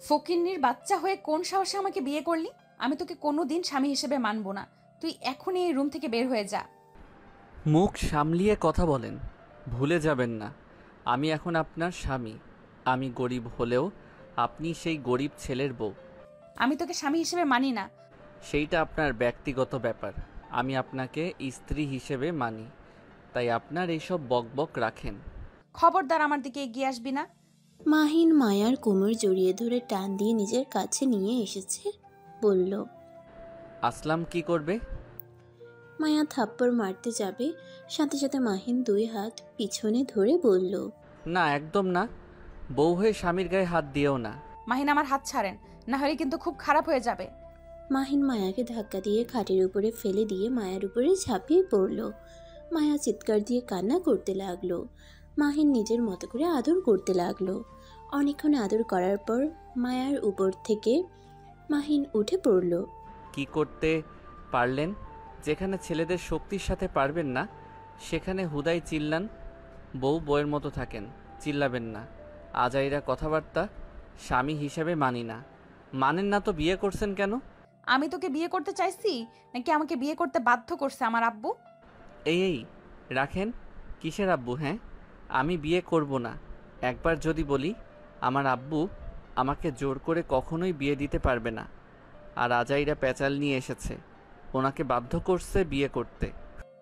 ফকিন্নির বাচ্চা হয়ে কোন সাহসে আমাকে বিয়ে করলি? আমি তোকে কোনোদিন স্বামী হিসেবে মানব না। তুই এখনই এই রুম থেকে বের হয়ে যা। মুখ সামলিয়ে কথা বলেন। ভুলে যাবেন না, আমি এখন আপনার স্বামী। আমি গরিব হলেও আপনি সেই গরিব ছেলের বউ। আমি তোকে স্বামী হিসেবে মানি না। সেইটা আপনার ব্যক্তিগত ব্যাপার। আমি আপনাকে স্ত্রী হিসেবে মানি, তাই আপনার এইসব বকবক রাখেন। খবরদার আমার দিকে এগিয়ে আসবি না। মাহিন মায়ার কোমর জড়িয়ে ধরে টান দিয়ে নিজের কাছে নিয়ে এসেছে, বলল। আসলাম কি করবে? মায়া থাপ্পড় মারতে যাবে, সাথে সাথে মাহিন 2 হাত পিছনে ধরে বলল। না, একদম না। বউ হয়ে স্বামীর গায়ে হাত দিয়েও না। মাহিন, আমার হাত ছাড়েন, না হলে কিন্তু খুব খারাপ হয়ে যাবে। মাহিন মায়াকে ধাক্কা দিয়ে খাটের উপরে ফেলে দিয়ে মায়ার উপরে ঝাঁপিয়ে পড়ল। মায়া চিৎকার দিয়ে কান্না করতে লাগলো। মাহিন নিজের মতো করে আদর করতে লাগলো। অনেকক্ষণ আদর করার পর মায়ার উপর থেকে মাহিন উঠে পড়ল। কি করতে পারলেন? যেখানে ছেলেদের শক্তির সাথে পারবেন না, সেখানে হুদাই চিল্লান। বউয়ের মতো থাকেন, চিল্লাবেন না। আজাইরা কথাবার্তা। স্বামী হিসেবে মানি না। মানেন না তো বিয়ে করছেন কেন? আমি তোকে বিয়ে করতে চাইছি নাকি আমাকে বিয়ে করতে বাধ্য করছে আমার আব্বু? এই রাখেন। কিসের আব্বু? হ্যাঁ, আমি বিয়ে করব না। একবার যদি বলি, আমার আব্বু আমাকে জোর করে কখনোই বিয়ে দিতে পারবে না। আর আজাইরা প্যাচাল নিয়ে এসেছে, ওনাকে বাধ্য করছে বিয়ে করতে।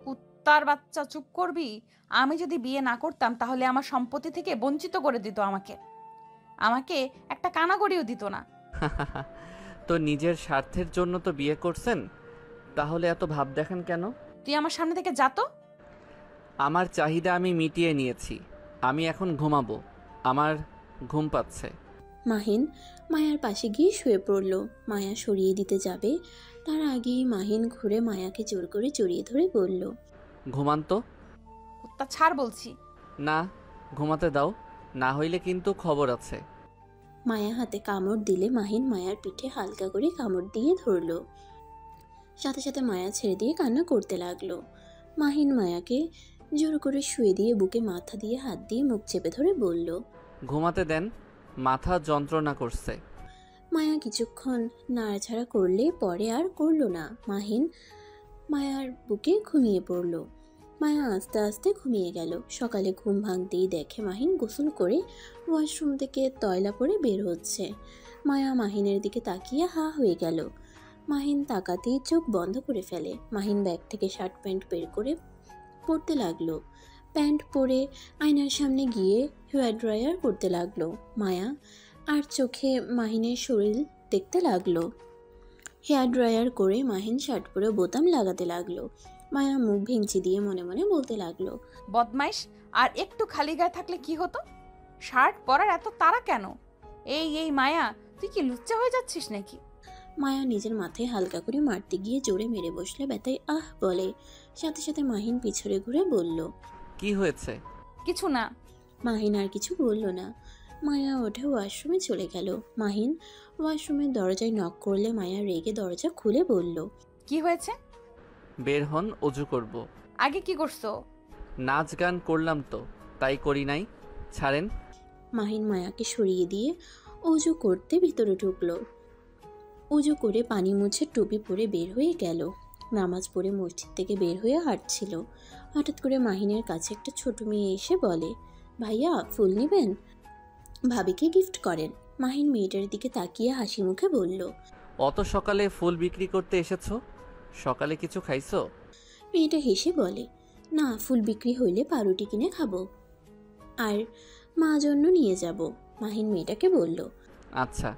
কুত্তার বাচ্চা, চুপ করবি? আমি যদি বিয়ে না করতাম তাহলে আমার সম্পত্তি থেকে বঞ্চিত করে দিত আমাকে। আমাকে একটা কানাগড়িও দিত না। তো নিজের স্বার্থের জন্য তো বিয়ে করছেন, তাহলে এত ভাব দেখান কেন? তুই আমার সামনে থেকে যা তো। আমার চাহিদা আমি মিটিয়ে নিয়েছি। আমি এখন ঘুমাবো, আমার ঘুম পাচ্ছে। মাহিন মায়ার পাশে গিয়ে শুয়ে পড়ল। মায়া সরিয়ে দিতে যাবে, তার আগেই মাহিন ঘুরে মায়াকে জোর করে জড়িয়ে ধরে বলল। ঘুমান তো। কুত্তা ছাড় বলছি। না, ঘুমাতে দাও, না হইলে কিন্তু খবর আছে। মায়া হাতে কামড় দিলে মাহিন মায়ার পিঠে হালকা করে কামড় দিয়ে ধরল। সাথে সাথে মায়া ছেড়ে দিয়ে কান্না করতে লাগলো। মাহিন মায়াকে জোর করে শুয়ে দিয়ে বুকে মাথা দিয়ে হাত দিয়ে মুখ চেপে ধরে বলল। ঘুমাতে দেন, মাথা যন্ত্রণা করছে। মায়া কিছুক্ষণ নাড়াচাড়া করলে পরে আর করলো না। মাহিন মায়ার বুকে ঘুমিয়ে পড়ল। মায়া আস্তে আস্তে ঘুমিয়ে গেল। সকালে ঘুম ভাঙতেই দেখে মাহিন গোসল করে ওয়াশরুম থেকে তয়লা পরে বের হচ্ছে। মায়া মাহিনের দিকে তাকিয়ে হা হয়ে গেল। মাহিন তাকাতেই চোখ বন্ধ করে ফেলে। মাহিন ব্যাগ থেকে শার্ট প্যান্ট বের করে পরতে লাগলো। প্যান্ট পরে আয়নার সামনে গিয়ে হেয়ার ড্রায়ার করতে লাগলো। মায়া আর চোখে মাহিনের শরীর দেখতে লাগলো। হেয়ার ড্রায়ার করে মাহিন শার্ট পরে বোতাম লাগাতে লাগলো। মায়া মুখ ভেঙচি দিয়ে মনে মনে বলতে লাগলো। বদমাইশ, আর একটু খালি গায়ে থাকলে কি হতো? শার্ট পরার এত তাড়া কেন? এই মায়া, তুই কি লুচ্চা হয়ে যাচ্ছিস নাকি? মায়া নিজের মাথায় হালকা করে মারতে গিয়ে জোরে মেরে বসলে ব্যথায় আহ বলে। সাথে সাথে মাহিন পিছনে ঘুরে বলল। কি হয়েছে? কিছু না। মাহিন আর কিছু বলল না। মায়া ওঠে ওয়াশরুমে চলে গেল। মাহিন ওয়াশরুমের দরজায় নক করলে মায়া রেগে দরজা খুলে বলল। কি হয়েছে? বের হন, অজু করব। আগে কি করছো? নাচ গান করলাম তো, তাই করি নাই। ছাড়েন। মাহিন মায়াকে সরিয়ে দিয়ে অজু করতে ভিতরে ঢুকলো। উজু করে পানি মুছে টুপি পরে বের হয়ে গেল। নামাজ পড়ে মসজিদ থেকে বের হয়ে হাঁটছিল। হঠাৎ করে মাহিনের কাছে একটা ছোট মেয়ে এসে বলে, ভাইয়া ফুল নেবেন? ভাবিকে গিফট করেন। মাহিন মেয়েটার দিকে তাকিয়ে হাসি মুখে বলল। অত সকালে ফুল বিক্রি করতে এসেছো? সকালে কিছু খাইছো? মেয়েটা হেসে বলে, না, ফুল বিক্রি হইলে পাউরুটি কিনে খাবো, আর মা জন্য নিয়ে যাব। মাহিন মেয়েটাকে বলল। আচ্ছা,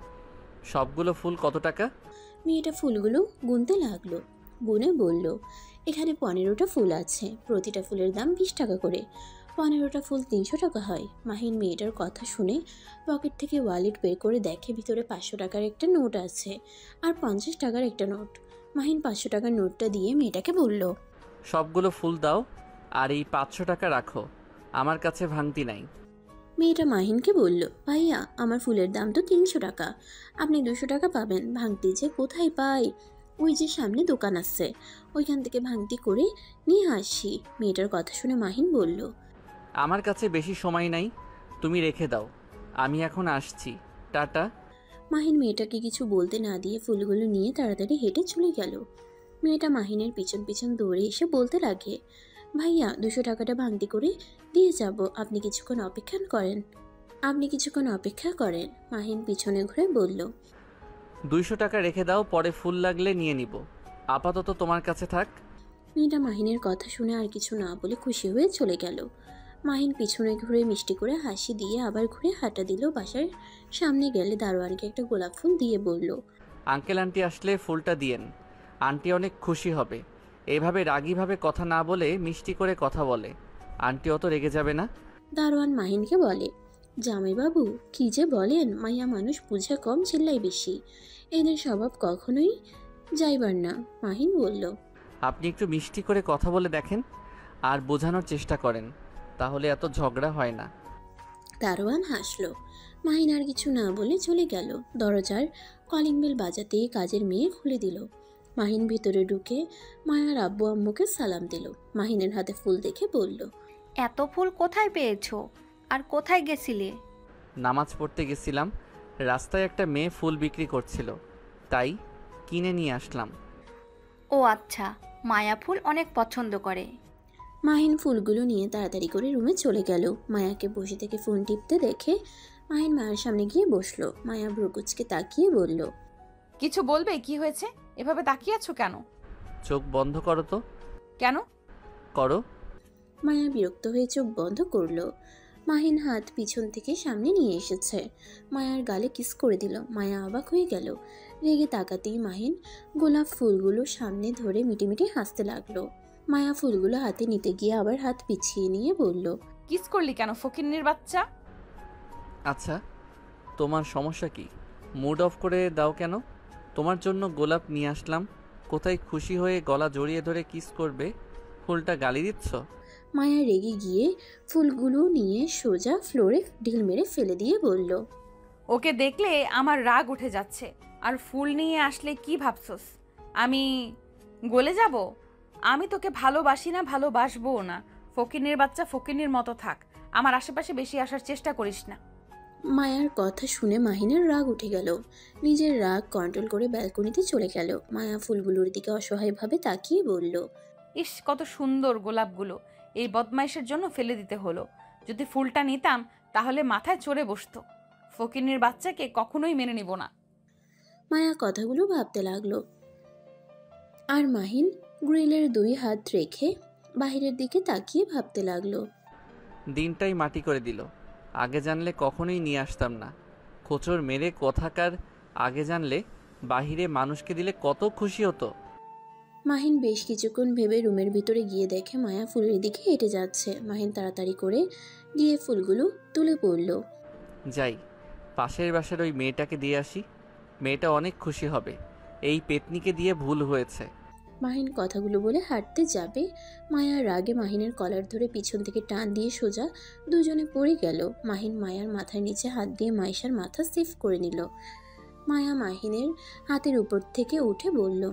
সবগুলো ফুল কত টাকা? মেয়েটা ফুলগুলো গুনতে লাগলো। গুনে বলল, এখানে 15টা ফুল আছে, প্রতিটা ফুলের দাম 20 টাকা করে। 15টা ফুল 300 টাকা হয়। মাহিন মেয়েটার কথা শুনে পকেট থেকে ওয়ালেট বের করে দেখে ভিতরে 500 টাকার একটা নোট আছে আর 50 টাকার একটা নোট। মাহিন 500 টাকার নোটটা দিয়ে মেয়েটাকে বলল, সবগুলো ফুল দাও, আর এই 500 টাকা রাখো, আমার কাছে ভাঙতি নাই। মেয়েটা মাহিনকে বলল, ভাইয়া আমার ফুলের দাম তো 300 টাকা, আপনি 200 টাকা পাবেন। ভাঙতি যে কোথায় পাই? ওই যে সামনে দোকান আছে, ওইখান থেকে ভাঙতি করে নিয়ে আসি। মেয়েটার কথা শুনে মাহিন বলল, আমার কাছে বেশি সময় নাই, তুমি রেখে দাও, আমি এখন আসছি, টাটা। মাহিন মেয়েটাকে কিছু বলতে না দিয়ে ফুলগুলো নিয়ে তাড়াতাড়ি হেঁটে চলে গেল। মেয়েটা মাহিনের পিছন পিছন দৌড়ে এসে বলতে লাগে, ভাইয়া 200 টাকাটা ভাঙতি করে দিয়ে যাব, আপনি কিছুক্ষণ অপেক্ষা করেন। মাহিন পিছনে ঘুরে বলল, 200 টাকা রেখে দাও, পরে ফুল লাগলে নিয়ে নিব, আপাতত তোমার কাছে থাক। মেয়েটা মাহিনের কথা শুনে আর কিছু না বলে খুশি হয়ে চলে গেল। মাহিন পিছনে ঘুরে মিষ্টি করে হাসি দিয়ে আবার ঘুরে হাঁটা দিল। বাসার সামনে গেলে দারোয়ানকে একটা গোলাপ ফুল দিয়ে বলল, আঙ্কেল আন্টি আসলে ফুলটা দিয়েন, আন্টি অনেক খুশি হবে। এইভাবে রাগীভাবে কথা না বলে মিষ্টি করে কথা বলে, আন্টি অত রেগে যাবে না। দারোয়ান মাহিনকে বলে, জামাইবাবু কি যে বলেন, মাইয়া মানুষ বুঝে কম চিল্লাই বেশি, এদের স্বভাব কখনোই যাইবার না। মাহিন বলল, আপনি একটু মিষ্টি করে কথা বলে দেখেন আর বোঝানোর চেষ্টা করেন, তাহলে এত ঝগড়া হয় না। দারোয়ান হাসলো। মাহিন আর কিছু না বলে চলে গেল। দরজার কলিং বেল বাজাতেই কাজের মেয়ে খুলে দিল। মাহিন ভিতরে ঢুকে মায়ার আব্বু আম্মুকে সালাম দিল। মাহিনের হাতে ফুল দেখে বলল, এত ফুল কোথায় পেয়েছো আর কোথায় গেছিলে? নামাজ পড়তে গেছিলাম, রাস্তায় একটা মেয়ে ফুল বিক্রি করছিল, তাই কিনে নিয়ে আসলাম। ও আচ্ছা, মায়া ফুল অনেক পছন্দ করে। মাহিন ফুলগুলো নিয়ে তাড়াতাড়ি করে রুমে চলে গেল। মায়াকে বসে থেকে ফোন টিপতে দেখে মাহিন মায়ের সামনে গিয়ে বসলো। মায়া ভ্রুকুচকে তাকিয়ে বলল, কিছু বলবে? কি হয়েছে? এভাবে তাকিয়ে আছো কেন? চোখ বন্ধ করো তো। কেন? করো। মায়া বিরক্ত হয়ে চোখ বন্ধ করলো। মাহিন হাত পিছন থেকে সামনে নিয়ে এসেছে, মায়ার গালে কিস করে দিল। মায়া অবাক হয়ে গেল। রেগে তাকাতেই মাহিন গোলাপ ফুলগুলো সামনে ধরে মিটিমিটি হাসতে লাগলো। মায়া ফুলগুলো হাতে নিতে গিয়ে আবার হাত পিছিয়ে নিয়ে বলল, কিস করলি কেন ফকিন্নির বাচ্চা? আচ্ছা, তোমার সমস্যা কি? মুড অফ করে দাও কেন? তোমার জন্য গোলাপ নিয়ে আসলাম, কোথায় খুশি হয়ে গলা জড়িয়ে ধরে কিস করবে, ফুলটা গালি দিচ্ছ? মায়া রেগে গিয়ে ফুলগুলো নিয়ে সোজা ফ্লোরে ঢিল মেরে ফেলে দিয়ে বলল, ওকে দেখলে আমার রাগ উঠে যাচ্ছে। আর ফুল নিয়ে আসলে কি ভাবছস আমি গলে যাব? আমি তোকে ভালোবাসি না, ভালোবাসবও না। ফকিন্নির বাচ্চা ফকিন্নির মতো থাক, আমার আশেপাশে বেশি আসার চেষ্টা করিস না। মায়ার কথা শুনে মাহিনের রাগ উঠে গেল। নিজের রাগ কন্ট্রোল করে ব্যালকনিতে চলে গেল। মায়া ফুলগুলোর দিকে অসহায়ভাবে তাকিয়ে বলল, ইস, কত সুন্দর গোলাপগুলো, এই বদমাইশের জন্য ফেলে দিতে হলো। যদি ফুলটা নিতাম তাহলে মাথায় চড়ে বসতো। ফকিন্নির বাচ্চাকে কখনোই মেনে নিব না। মায়া কথাগুলো ভাবতে লাগলো। আর মাহিন গ্রিলের 2 হাত রেখে বাহিরের দিকে তাকিয়ে ভাবতে লাগলো। দিনটাই মাটি করে দিল, আগে জানলে কখনোই নিয়ে আসতাম না। খোঁচর মেরে কথাকার, আগে জানলে বাহিরে মানুষকে দিলে কত খুশি হতো। মাহিন বেশ কিছুক্ষণ ভেবে রুমের ভিতরে গিয়ে দেখে মায়া ফুলের দিকে হেঁটে যাচ্ছে। মাহিন তাড়াতাড়ি করে গিয়ে ফুলগুলো তুলে পড়ল। যাই, পাশের বাসার ওই মেয়েটাকে দিয়ে আসি, মেয়েটা অনেক খুশি হবে। এই পেতনিকে দিয়ে ভুল হয়েছে। মাহিন কথাগুলো বলে হাঁটতে যাবে, মায়া রাগে মাহিনের কলার ধরে পিছন থেকে টান দিয়ে সোজা দুজনে পড়ে গেল। মাহিন মায়ার মাথার নিচে হাত দিয়ে মাইশার মাথা সেফ করে নিল। মায়া মাহিনের হাতের উপর থেকে উঠে বলল,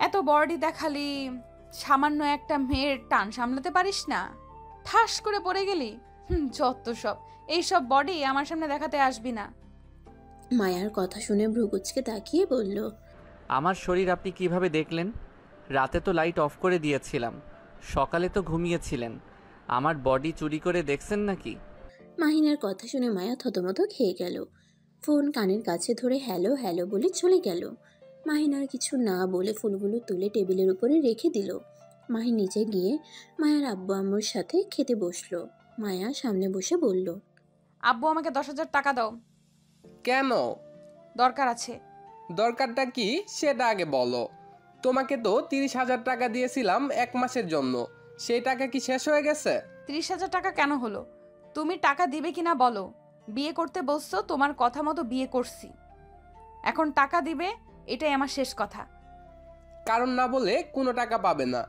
এত বডি দেখালি, সামান্য একটা মেয়ের টান সামলাতে পারিস না? ঠাস করে পড়ে গেলি। যত সব, এইসব বডি আমার সামনে দেখাতে আসবি না। মায়ার কথা শুনে ভ্রুকুচকে তাকিয়ে বলল, আমার শরীর আপনি কিভাবে দেখলেন? রাতে তো লাইট অফ করে দিয়েছিলাম, সকালে তো ঘুমিয়েছিলেন, আমার বডি চুরি করে দেখছেন নাকি? মাহিনের কথা শুনে মায়া থতমত খেয়ে গেল। ফোন কানের কাছে ধরে হ্যালো হ্যালো বলে চলে গেল। মাহিন আর কিছু না বলে ফুলগুলো তুলে টেবিলের উপরে রেখে দিল। মাহিন নিচে গিয়ে মায়ার আব্বু আম্মুর সাথে খেতে বসলো। মায়া সামনে বসে বলল, আব্বু, আমাকে 10,000 টাকা দাও। কেন? দরকার আছে। দরকারটা কি সেটা আগে বলো। তোমাকে তো 30,000 টাকা দিয়েছিলাম 1 মাসের জন্য, সেই টাকা কি শেষ হয়ে গেছে? 30,000 টাকা কেন হলো? তুমি টাকা দিবে কিনা বলো। বিয়ে করতে বসছো, তোমার কথা মতো বিয়ে করছি, এখন টাকা দিবে, এটাই আমার শেষ কথা। কারণ না বলে কোনো টাকা পাবে না।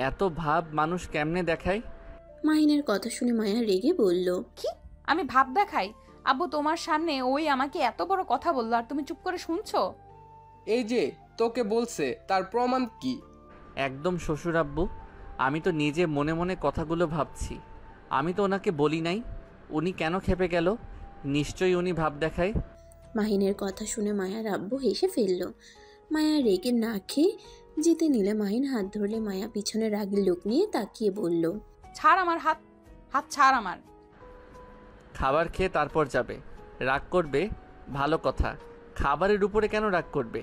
এত ভাব মানুষ কেমনে দেখায়? মাহিনের কথা শুনে মায়া রেগে বলল, কি? আমি ভাব দেখাই? আব্বু, তোমার সামনে ওই আমাকে এত বড় কথা বললো আর তুমি চুপ করে শুনছো? এই যে তোকে বলছে, তার প্রমাণ কি? একদম শ্বশুর আব্বু, আমি তো নিজে মনে মনে কথাগুলো ভাবছি, আমি তো ওনাকে বলি নাই। উনি কেন খেপে গেল? নিশ্চয়ই উনি ভাব দেখায়। মাহিনের কথা শুনে মায়ার আব্বু হেসে ফেলল। মায়া রেগে না খেয়ে যেতে নিলে মাহিন হাত ধরলে মায়া পিছনে রাগের লোক নিয়ে তাকিয়ে বলল, ছাড় আমার হাত, হাত ছাড় আমার। খাবার খেয়ে তারপর যাবে। রাগ করবে ভালো কথা, খাবারের উপরে কেন রাগ করবে?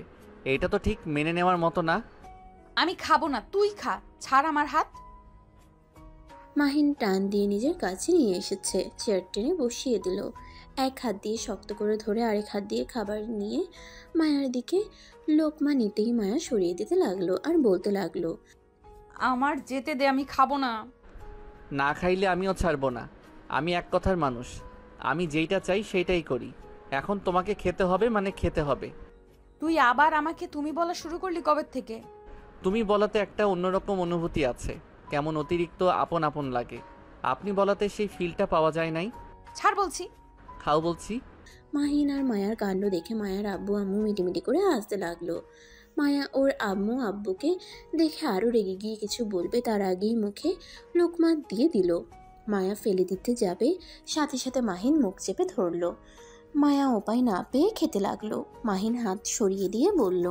এটা তো ঠিক মেনে নেওয়ার মতো না। আমি খাবো না, তুই খা, ছাড় আমার হাত। মাহিন টান দিয়ে নিজের কাছে নিয়ে এসেছে, চেয়ার টেনে বসিয়ে দিল। এক হাত দিয়ে শক্ত করে ধরে আরেক হাত দিয়ে খাবার নিয়ে মায়ার দিকে লোকমা নিতেই মায়া সরিয়ে দিতে লাগলো আর বলতে লাগলো, আমার যেতে দে, আমি খাবো না। না খাইলে আমিও ছাড়বো না। আমি এক কথার মানুষ, আমি যেইটা চাই সেইটাই করি। এখন তোমাকে খেতে হবে মানে খেতে হবে। তুই আবার আমাকে তুমি বলা শুরু করলি কবে থেকে? তুমি বলাতে একটা অন্যরকম অনুভূতি আছে, কেমন অতিরিক্ত আপন আপন লাগে। আপনি বলাতে সেই ফিলটা পাওয়া যায় নাই। ছাড় বলছি। খাও বলছি। মাহিন আর মায়ার কাণ্ড দেখে মায়ার আব্বু আম্মু মিটিমিটি করে হাসতে লাগলো। মায়া ওর আম্মু আব্বুকে দেখে আরও রেগে গিয়ে কিছু বলবে তার আগেই মুখে লোকমা দিয়ে দিল। মায়া ফেলে দিতে যাবে, সাথে সাথে মাহিন মুখ চেপে ধরল। মায়া উপায় না পেয়ে খেতে লাগলো। মাহিন হাত সরিয়ে দিয়ে বলল,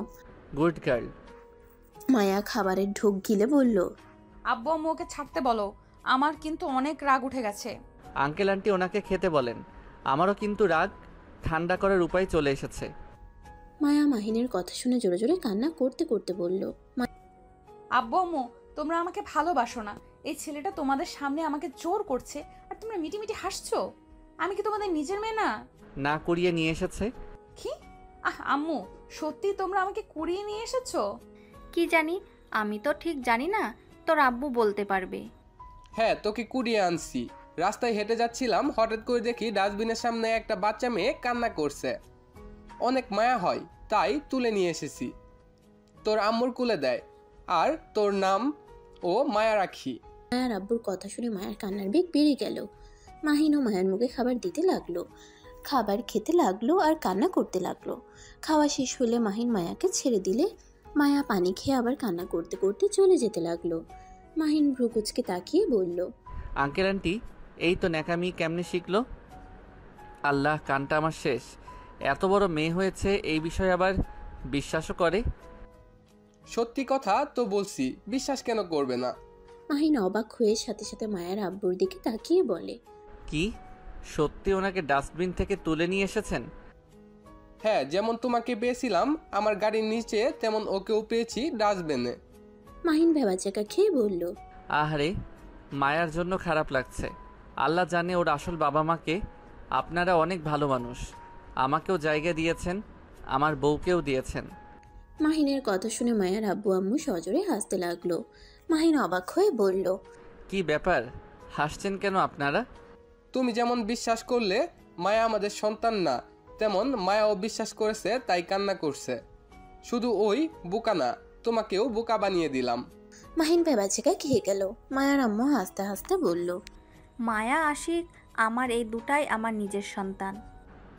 গুড গার্ল। মায়া খাবারের ঢোক গিলে বলল, আব্বু আম্মু ওকে ছাড়তে বলো, আমার কিন্তু অনেক রাগ উঠে গেছে। আঙ্কেল আন্টি ওনাকে খেতে বলেন। আমারও কিন্তু রাগ ঠান্ডা করার উপায় চলে এসেছে। মায়া মাহিনের কথা শুনে জোরে জোরে কান্না করতে করতে বলল, আব্বু আম্মু, তোমরা আমাকে ভালোবাসো না। এই ছেলেটা তোমাদের সামনে আমাকে জোর করছে আর তোমরা মিটিমিটি হাসছো। আমি কি তোমাদের নিজের মেয়ে না? না করিয়ে নিয়ে এসেছে। কি? আম্মু, সত্যি তোমরা আমাকে কুড়িয়ে নিয়ে এসেছো? কি জানি, আমি তো ঠিক জানি না, তোর আব্বু বলতে পারবে। হ্যাঁ, তোকে কুড়িয়ে আনছি। রাস্তায় হেঁটে যাচ্ছিলাম, হঠাৎ করে দেখি ডাস্টবিনের সামনে একটা বাচ্চা মেয়ে কান্না করছে। অনেক মায়া হয়, তাই তুলে নিয়ে এসেছি। তোর আম্মুর কুলে দেয়, আর তোর নাম ও মায়া রাখি। মায়ার আব্বুর কথা শুনে মায়ের কান্নার বেগ বেড়ে গেল। মাহিন ও মায়ের মুখে খাবার দিতে লাগলো, খাবার খেতে লাগলো আর কান্না করতে লাগলো। খাওয়া শেষ হলে মাহিন মায়াকে ছেড়ে দিলে মায়া পানি খেয়ে আবার কান্না করতে করতে চলে যেতে লাগলো। মাহিন ভ্রুকুচকে তাকিয়ে বলল, আঙ্কেল আন্টি এই তো ন্যাকামি কেমনে শিখলো? আল্লাহ, কানটা আমার শেষ। এত বড় মেয়ে হয়েছে এই বিষয়ে আবার বিশ্বাসও করে। সত্যি কথা তো বলছি, বিশ্বাস কেন করবে না? মাহিন অবাক হয়ে সাথে সাথে মায়ের আব্বুর দিকে তাকিয়ে বলে, কি সত্যি ওনাকে ডাস্টবিন থেকে তুলে নিয়ে এসেছেন? হ্যাঁ, যেমন তোমাকে পেয়েছিলাম আমার গাড়ির নিচে, তেমন ওকেও পেয়েছি ডাস্টবিনে। মাহিন ভেবাচাকা খেয়ে বলল, আহারে, মায়ার জন্য খারাপ লাগছে। আল্লাহ জানে ওর আসল বাবা মাকে। আপনারা অনেক ভালো মানুষ, আমাকেও জায়গা দিয়েছেন, আমার বউকেও দিয়েছেন। মাহিনের কথা শুনে মায়ের আব্বু আম্মু সজোরে হাসতে লাগলো। মাহিন অবাক হয়ে বলল, কি ব্যাপার, হাসছেন কেন আপনারা? তুমি যেমন বিশ্বাস করলে মায়া আমাদের সন্তান না, তেমন মায়াও বিশ্বাস করেছে, তাই কান্না করছে। শুধু ওই বোকা না, তোমাকেও বোকা বানিয়ে দিলাম। মাহিন ভেবাচাকা খেয়ে গেল। মায়ার আম্মু হাসতে হাসতে বলল, মায়া আশিক আমার এই দুটাই আমার নিজের সন্তান।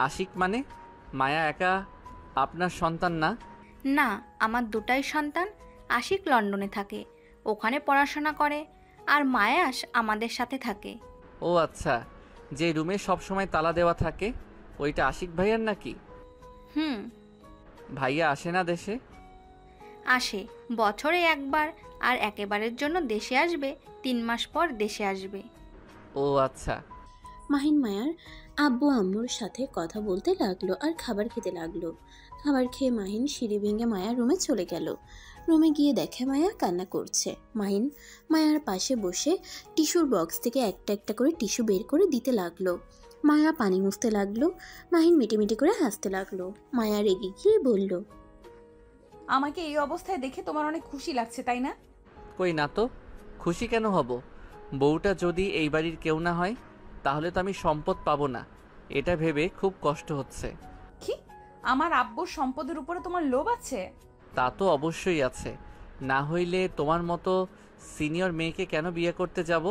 আশিক মানে? মায়া একা আপনার সন্তান না? না, আমার দুটাই সন্তান। আশিক লন্ডনে থাকে, ওখানে পড়াশোনা করে, আর মায়াস আমাদের সাথে থাকে। ও আচ্ছা, যে রুমে সব সময় তালা দেওয়া থাকে ওইটা আশিক ভাইয়ার নাকি? হুম। ভাইয়া আসে না দেশে? আসে বছরে একবার, আর একেবারের জন্য দেশে আসবে 3 মাস পর দেশে আসবে। ও আচ্ছা। মাহিন মায়ার আব্বু আম্মুর সাথে কথা বলতে লাগলো আর খাবার খেতে লাগলো। খাবার খেয়ে মাহিন সিঁড়ি ভেঙে মায়ার রুমে চলে গেল। রুমে গিয়ে দেখে মায়া কান্না করছে। মাহিন মায়ার পাশে বসে টিস্যুর বক্স থেকে একটা একটা করে টিস্যু বের করে দিতে লাগলো। মায়া পানি মুছতে লাগলো। মাহিন মিটিমিটি করে হাসতে লাগলো। মায়া রেগে গিয়ে বলল, আমাকে এই অবস্থায় দেখে তোমার অনেক খুশি লাগছে, তাই না? কই না তো, খুশি কেন হব? বউটা যদি এই বাড়ির কেউ না হয় তাহলে তো আমি সম্পদ পাবো না, এটা ভেবে খুব কষ্ট হচ্ছে। কি? আমার আব্বুর সম্পদের উপরে তোমার লোভ আছে? তা তো অবশ্যই আছে, না হইলে তোমার মতো সিনিয়র মেয়েকে কেন বিয়ে করতে যাব?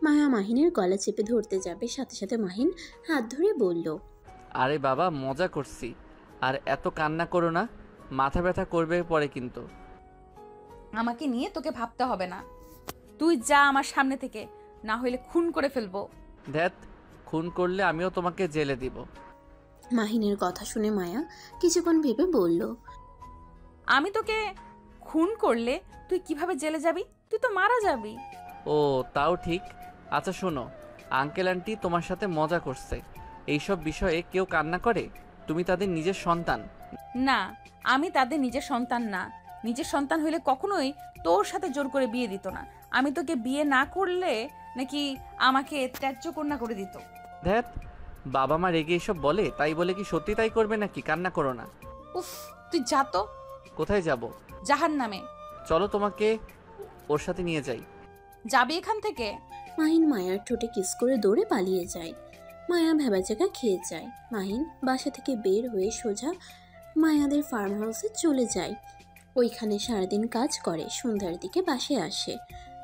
মায়া মাহিনের গলা চেপে ধরতে যাবে, সাথে সাথে মাহিন হাত ধরে বলল, আরে বাবা, মজা করছি, আর এত কান্না করো না, মাথা ব্যথা করবে পরে কিন্তু। আমাকে নিয়ে তোকে ভাবতে হবে না, তুই যা আমার সামনে থেকে, না হইলে খুন করে ফেলবো। ধ্যাত, খুন করলে আমিও তোমাকে জেলে দিব। মাহিনের কথা শুনে মায়া কিছুক্ষণ ভেবে বলল, আমি তোকে খুন করলে তুই কিভাবে জেলে যাবি? তুই তো মারা যাবি। ও তাও ঠিক। আচ্ছা শোনো, আঙ্কেল আন্টি তোমার সাথে মজা করছে। এইসব বিষয়ে কেউ কান্না করে? তুমি তাদের নিজের সন্তান। না, আমি তাদের নিজের সন্তান না। নিজের সন্তান হইলে কখনোই তোর সাথে জোর করে বিয়ে দিত না। আমি তোকে বিয়ে না করলে নাকি আমাকে ত্যায্য কন্যা করে দিত। ধ্যাত, বাবা মা রেগে এসব বলে, তাই বলে কি সত্যি তাই করবে নাকি? কান্না করো না। উফ, তুই যা তো। কোথায় যাব? জাহান্নামে। চলো তোমাকে ওর সাথে নিয়ে যাই। যাবি এখান থেকে? মাহিন মায়ার ঠোঁটে কিস করে দৌড়ে পালিয়ে যায়। মায়া ভেবাচাকা খেয়ে যায়। মাহিন বাসা থেকে বের হয়ে সোজা মায়াদের ফার্ম হাউসে চলে যায়। ওইখানে সারাদিন কাজ করে, সন্ধ্যার দিকে বাসায় আসে।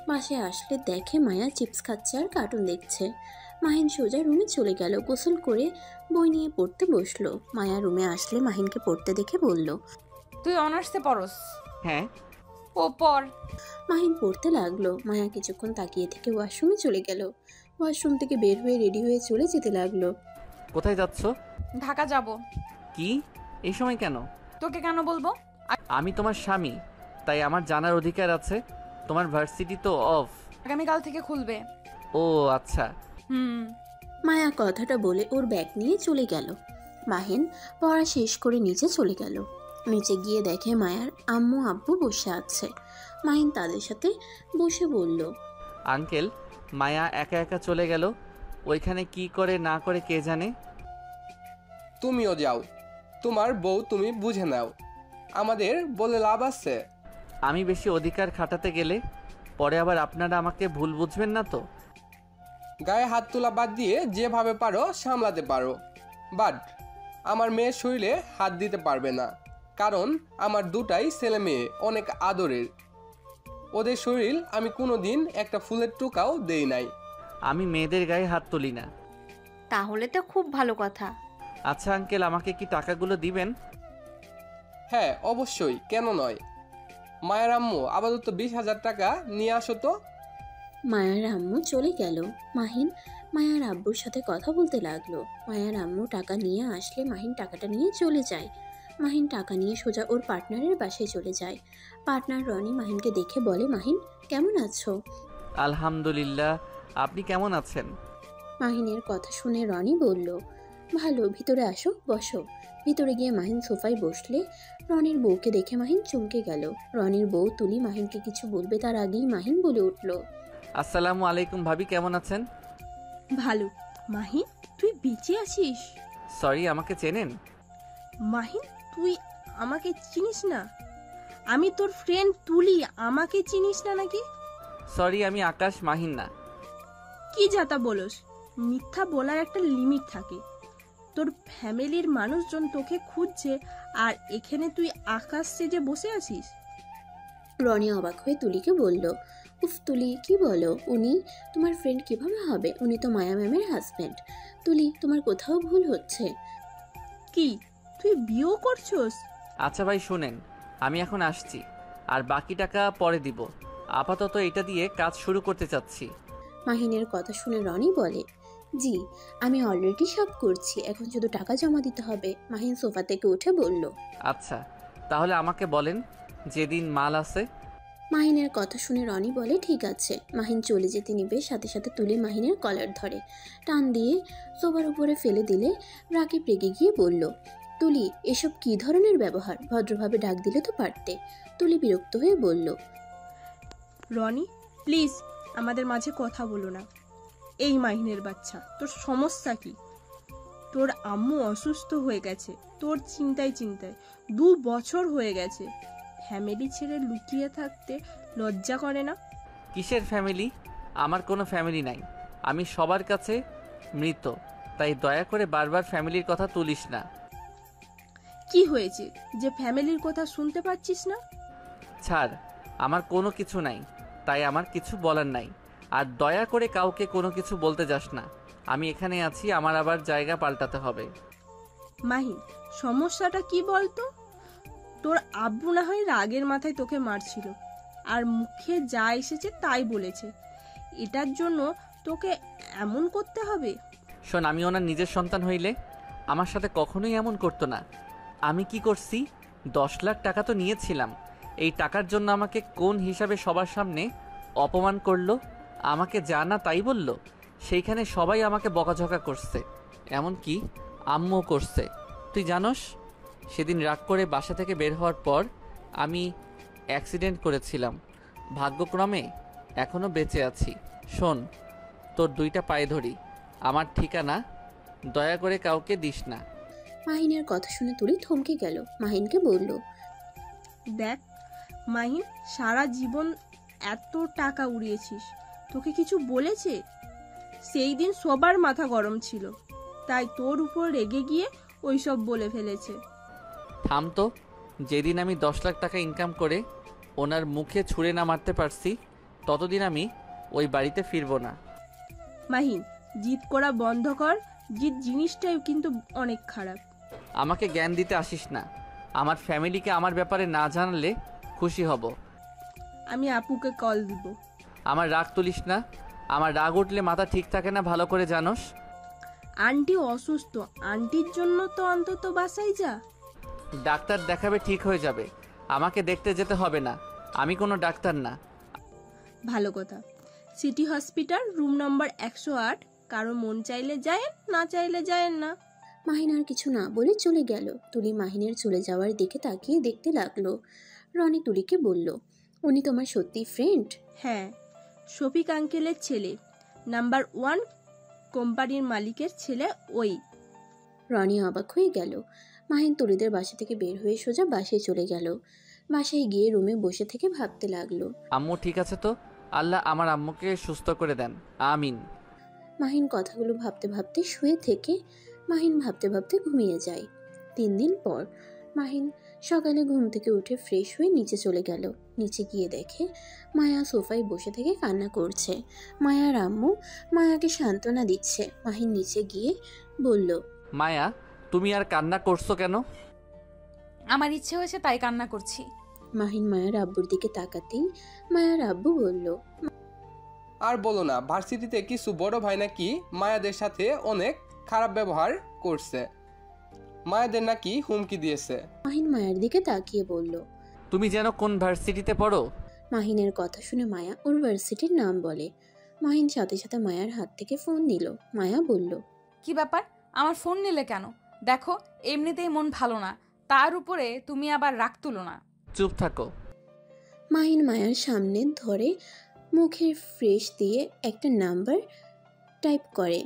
বাসায় আসলে দেখে মায়া চিপস খাচ্ছে আর কার্টুন দেখছে। মাহিন সোজা রুমে চলে গেল, গোসল করে বই নিয়ে পড়তে বসলো। মায়া রুমে আসলে মাহিনকে পড়তে দেখে বলল, তুই অনার্সে পড়স? হ্যাঁ। ও পড়। মাহিন পড়তে লাগলো। মায়া কিছুক্ষণ তাকিয়ে থেকে ওয়াশরুমে চলে গেল। ওয়াশরুম থেকে বের হয়ে রেডি হয়ে চলে যেতে লাগলো। কোথায় যাচ্ছ? ঢাকা যাব। কি, এই সময় কেন? তোকে কেন বলবো? আমি তোমার স্বামী, তাই আমার জানার অধিকার আছে। তোমার ভার্সিটি তো অফ। আগামীকাল থেকে খুলবে। ও আচ্ছা। মায়া কথাটা বলে ওর ব্যাগ নিয়ে চলে গেল। মাহিন পড়া শেষ করে নিচে চলে গেল। নিচে গিয়ে দেখে মায়ার আম্মু আব্বু বসে আছে। মাহিন তাদের সাথে বসে বলল, আঙ্কেল, মায়া একা একা চলে গেল। ওইখানে কি করে না করে কে জানে। তুমিও যাও, তোমার বউ তুমি বুঝে নাও, আমাদের বলে লাভ আছে? আমি বেশি অধিকার খাটাতে গেলে পরে আবার আপনারা আমাকে ভুল বুঝবেন না তো? গায়ে হাত তোলা বাদ দিয়ে যেভাবে পারো সামলাতে পারো, বাট আমার মেয়ের শরীরে হাত দিতে পারবে না, কারণ আমার দুটাই ছেলে মেয়ে অনেক আদরের। ওদের শরীর আমি কোনোদিন একটা ফুলের টোকাও দেই নাই। আমি মেয়েদের গায়ে হাত তুলি না। তাহলে তো খুব ভালো কথা। আচ্ছা আঙ্কেল, আমাকে কি টাকাগুলো দিবেন? হ্যাঁ অবশ্যই, কেন নয়। মায়ের আম্মু আপাতত 20,000 টাকা নিয়ে আসো তো। মায়ার আম্মু চলে গেল। মাহিন মায়ার আব্বুর সাথে কথা বলতে লাগলো। মায়ার আম্মু টাকা নিয়ে আসলে মাহিন টাকাটা নিয়ে চলে যায়। মাহিন টাকা নিয়ে সোজা ওর পার্টনারের বাসায় চলে যায়। পার্টনার রনি মাহিনকে দেখে বলে, মাহিন কেমন আছো? আলহামদুলিল্লাহ, আপনি কেমন আছেন? মাহিনের কথা শুনে রনি বলল, ভালো, ভিতরে আসো, বসো। ভিতরে গিয়ে মাহিন সোফায় বসলে রনির বউকে দেখে মাহিন চমকে গেল। রনির বউ তুলি মাহিনকে কিছু বলবে তার আগেই মাহিন বলে উঠল, আসসালামু আলাইকুম ভাবি, কেমন আছেন? ভালো। মাহিন, তুই বেঁচে আছিস? সরি, আমাকে চেনেন? মাহিন, তুই আমাকে চিনিস না? আমি তোর ফ্রেন্ড তুলি, আমাকে চিনিস না নাকি? সরি, আমি আকাশ, মাহিন না। কি যাতা বলস? মিথ্যা বলার একটা লিমিট থাকে। তোর ফ্যামিলির মানুষজন তোকে খুঁজছে, আর এখানে তুই আকাশ সেজে বসে আছিস? রনি অবাক হয়ে তুলিকে বলল, উফ তুলি, কি বলো? উনি তোমার ফ্রেন্ড কিভাবে হবে? উনি তো মায়া ম্যামের হাজব্যান্ড। তুলি, তোমার কোথাও ভুল হচ্ছে। কি, তুই বিয়েও করছস? আচ্ছা ভাই শুনেন, আমি এখন আসছি, আর বাকি টাকা পরে দিব। আপাতত এটা দিয়ে কাজ শুরু করতে চাচ্ছি। মাহিনের কথা শুনে রনি বলে, জি আমি অলরেডি সব করছি, এখন শুধু টাকা জমা দিতে হবে। মাহিন সোফা থেকে উঠে বলল, আচ্ছা, তাহলে আমাকে বলেন যেদিন মাল আছে। মাহিনের কথা শুনে রনি বলে, ঠিক আছে। মাহিন চলে যেতে নিবে, সাথে সাথে তুলি মাহিনের কলার ধরে টান দিয়ে সোফার উপরে ফেলে দিলে রাকিব রেগে গিয়ে বলল, তুলি এসব কি ধরনের ব্যবহার? ভদ্রভাবে ডাক দিলে তো পারতে। তুলি বিরক্ত হয়ে বলল, রনি প্লিজ আমাদের মাঝে কথা বলো না। এই মাহিনের বাচ্চা, তোর সমস্যা কি? তোর আম্মু অসুস্থ হয়ে গেছে, তোর চিন্তায় 2 বছর হয়ে গেছে। ফ্যামিলি ছেড়ে লুকিয়ে থাকতে লজ্জা করে না? কিসের ফ্যামিলি? আমার কোনো ফ্যামিলি নাই। আমি সবার কাছে মৃত, তাই দয়া করে বারবার ফ্যামিলির কথা তুলিস না। কি হয়েছে যে ফ্যামিলির কথা শুনতে পাচ্ছিস না? ছাড়, আমার কোনো কিছু নাই, তাই আমার কিছু বলার নাই। আর দয়া করে কাউকে কোনো কিছু বলতে যাস না। আমি এখানে আছি, আমার আবার জায়গা পাল্টাতে হবে। মাহিন, সমস্যাটা কি বলতো? তোর আব্বু না হয় রাগের মাথায় তোকে মারছিল, আর মুখে যা এসেছে তাই বলেছে। এটার জন্য তোকে এমন করতে হবে? শোন, আমি ওনার নিজের সন্তান হইলে আমার সাথে কখনোই এমন করতো না। আমি কি করছি? 10 লাখ টাকা তো নিয়েছিলাম। এই টাকার জন্য আমাকে কোন হিসাবে সবার সামনে অপমান করলো, আমাকে যা না তাই বলল। সেইখানে সবাই আমাকে বকাঝকা করছে, এমনকি আম্মুও করছে। তুই জানোস, সেদিন রাগ করে বাসা থেকে বের হওয়ার পর আমি অ্যাক্সিডেন্ট করেছিলাম। ভাগ্যক্রমে এখনও বেঁচে আছি। শোন, তোর 2টা পায়ে ধরি, আমার ঠিকানা দয়া করে কাউকে দিস না। মাহিনের কথা শুনে তুলি থমকে গেল। মাহিনকে বলল, দেখ মাহিন, সারা জীবন এত টাকা উড়িয়েছিস, তোকে কিছু বলেছে? সেই দিন সবার মাথা গরম ছিল, তাই তোর উপর রেগে গিয়ে ওইসব বলে ফেলেছে। থাম তো। যেদিন আমি 10 লাখ টাকা ইনকাম করে ওনার মুখে ছুঁড়ে না মারতে পারছি, ততদিন আমি ওই বাড়িতে ফিরবো না। মাহিন, জিদ করা বন্ধ কর। জিদ জিনিসটাই কিন্তু অনেক খারাপ। আমাকে জ্ঞান দিতে আসিস না। আমার ফ্যামিলিকে আমার ব্যাপারে না জানালে খুশি হব। আমি আপুকে কল দিব। আমার রাগ তুলিস না। আমার রাগ উঠলে মাথা ঠিক থাকে না, ভালো করে জানোস। আন্টি অসুস্থ, আন্টির জন্য তো অন্তত বাসায় যা। ডাক্তার দেখাবে, ঠিক হয়ে যাবে। আমাকে দেখতে যেতে হবে না, আমি কোনো ডাক্তার না। ভালো কথা। City hospital, room number 108। কারো মন চাইলে যায়, না চাইলে যায় না। মাহিন আর কিছু না বলে চলে গেল। তুলি মাহিনের চলে যাওয়ার দিকে তাকিয়ে দেখতে লাগলো। রনি তুলিকে বলল, উনি তোমার সত্যি ফ্রেন্ড? হ্যাঁ, শফিক আঙ্কেলের ছেলে, নাম্বার 1 কোম্পানির মালিকের ছেলে ওই। রনি অবাক হয়ে গেল। মাহিন তুলিদের বাসা থেকে বের হয়ে সোজা বাসায় চলে গেল। বাসায় গিয়ে রুমে বসে থেকে ভাবতে লাগলো। আম্মু ঠিক আছে তো? আল্লাহ আমার আম্মুকে সুস্থ করে দেন, আমিন। মাহিন কথাগুলো ভাবতে ভাবতে শুয়ে থেকে মাহিন ভাবতে ভাবতে ঘুমিয়ে যায়। 3 দিন পর মাহিন সকালে ঘুম থেকে উঠে ফ্রেশ হয়ে নিচে চলে গেল। নিচে গিয়ে দেখে মায়া সোফায় বসে থেকে কান্না করছে। মায়ার আম্মু মায়াকে সান্ত্বনা দিচ্ছে। মাহিন নিচে গিয়ে বলল, মায়া, তুমি আর কান্না করছো কেন? আমার ইচ্ছে হয়েছে তাই কান্না করছি। মাহিন মায়ার আব্বুর দিকে তাকাতেই মায়ার আব্বু বলল, আর বলো না, ভার্সিটিতে কিছু বড় ভাই নাকি মায়াদের সাথে অনেক খারাপ ব্যবহার করছে, মায়াদের নাকি হুমকি দিয়েছে। মাহিন মায়ের দিকে তাকিয়ে বলল। তুমি যেন কোন ভার্সিটিতে পড়ো? মাহিনের কথা শুনে মায়া ওর ভার্সিটির নাম বলে। মাহিন সাথে সাথে মায়ার হাত থেকে ফোন নিল। মায়া বলল, কি ব্যাপার, আমার ফোন নিলে কেন? দেখো এমনিতেই মন ভালো না, তার উপরে তুমি আবার রাগ তুলো না। চুপ থাকো। মাহিন মায়ার সামনে ধরে মুখে ফ্রেশ দিয়ে একটা নাম্বার টাইপ করে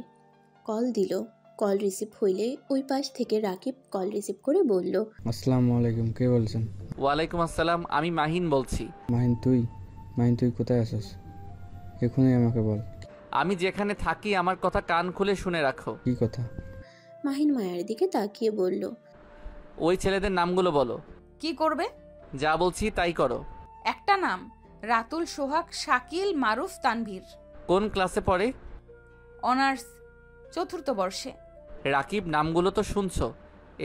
কল দিল। কল রিসিভ হইলে ওই পাশ থেকে রাকিব কল রিসিভ করে বলল, আসসালামু আলাইকুম, কে বলছেন? ওয়ালাইকুম আসসালাম, আমি মাহিন বলছি। মাহিন তুই কোথায় আছিস? এখনই আমাকে বল। আমি যেখানে থাকি আমার কথা কান খুলে শুনে রাখো। কি কথা? মাহিন মায়ের দিকে তাকিয়ে বলল, ওই ছেলেদের নামগুলো বলো। কি করবে? যা বলছি তাই করো। একটা নাম, রাতুল, সোহাগ, শাকিল, মারুফ, তানভীর। কোন ক্লাসে পড়ে? অনার্স 4th বর্ষে। রাকিব, নামগুলো তো শুনছো,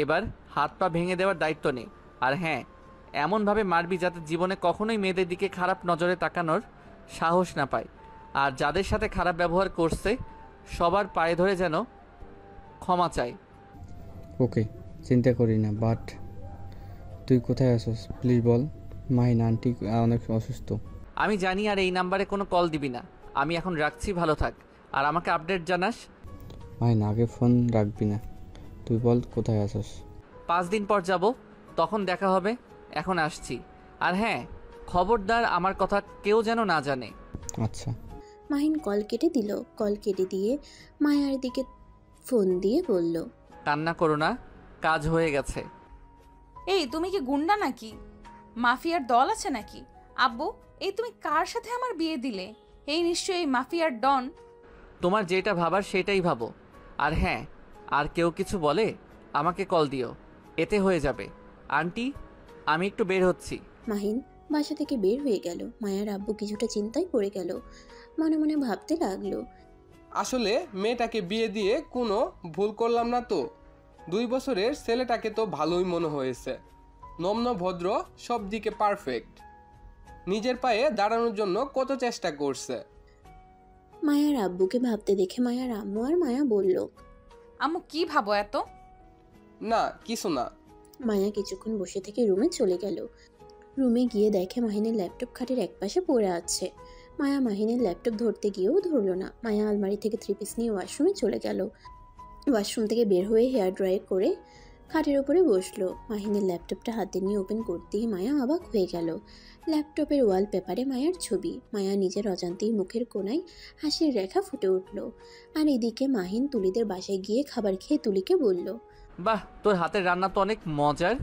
এবার হাত পা ভেঙে দেওয়ার দায়িত্ব নেই। আর হ্যাঁ, এমনভাবে মারবি যাতে জীবনে কখনোই মেয়েদের দিকে খারাপ নজরে তাকানোর সাহস না পায়। আর যাদের সাথে খারাপ ব্যবহার করছে সবার পায়ে ধরে যেন ক্ষমা চাই। ওকে, চিন্তা করি না, বাট তুই কোথায় আছিস প্লিজ বল। মাহিন আন্টি অনেক অসুস্থ। আমি জানি, আর এই নাম্বারে কোনো কল দিবি না। আমি এখন রাখছি, ভালো থাক, আর আমাকে আপডেট জানাস। মাহিন আগে ফোন রাখবি না, তুই বল কোথায় আছিস। 5 দিন পর যাব, তখন দেখা হবে। এখন আসছি। আর হ্যাঁ, খবরদার আমার কথা কেউ যেন না জানে। আচ্ছা। মাহিন কল কেটে দিল। কল কেটে দিয়ে মায়ার দিকে ফোন দিয়ে বলল, কান্না করো না, কাজ হয়ে গেছে। এই তুমি কি গুন্ডা নাকি? মাফিয়ার দল আছে নাকি? আব্বু, এই তুমি কার সাথে আমার বিয়ে দিলে? এই নিশ্চয়ই মাফিয়ার ডন। তোমার যেটা ভাবার সেটাই ভাবো। আর হ্যাঁ, আর কেউ কিছু বলে আমাকে কল দিও, এতে হয়ে যাবে। আন্টি, আমি একটু বের হচ্ছি। মাহিন বাসা থেকে বের হয়ে গেল। মায়ার আব্বু কিছুটা চিন্তায় পড়ে গেল। মনে মনে ভাবতে লাগলো, আসলে মেয়েটাকে বিয়ে দিয়ে কোনো ভুল করলাম না তো। 2 বছরের ছেলেটাকে তো ভালোই মনে হয়েছে, নম্র ভদ্র, সব দিকে পারফেক্ট, নিজের পায়ে দাঁড়ানোর জন্য কত চেষ্টা করছে। মায়ার আব্বুকে ভাবতে দেখে মায়ার আম্মু আর মায়া বলল, আম্মু কি ভাবো এত? না কিছু না। মায়া কিছুক্ষণ বসে থেকে রুমে চলে গেল। রুমে গিয়ে দেখে মাহিনের ল্যাপটপ খাটের একপাশে পড়ে আছে। মায়া মাহিনের ল্যাপটপ ধরতে গিয়েও ধরলো না। মায়া আলমারি থেকে 3 পিস নিয়ে ওয়াশরুমে চলে গেল। ওয়াশরুম থেকে বের হয়ে হেয়ার ড্রাই করে খাটের ওপরে বসলো। মাহিনের ল্যাপটপটা হাতে নিয়ে ওপেন করতেই মায়া অবাক হয়ে গেল। ল্যাপটপের ওয়ালপেপারে মায়ার ছবি। মায়া নিজের অজান্তেই মুখের কোণায় হাসির রেখা ফুটে উঠল। আর এদিকে মাহিন তুলিদের বাসায় গিয়ে খাবার খেয়ে তুলিকে বলল, বাহ, তোর হাতের রান্না তো অনেক মজার।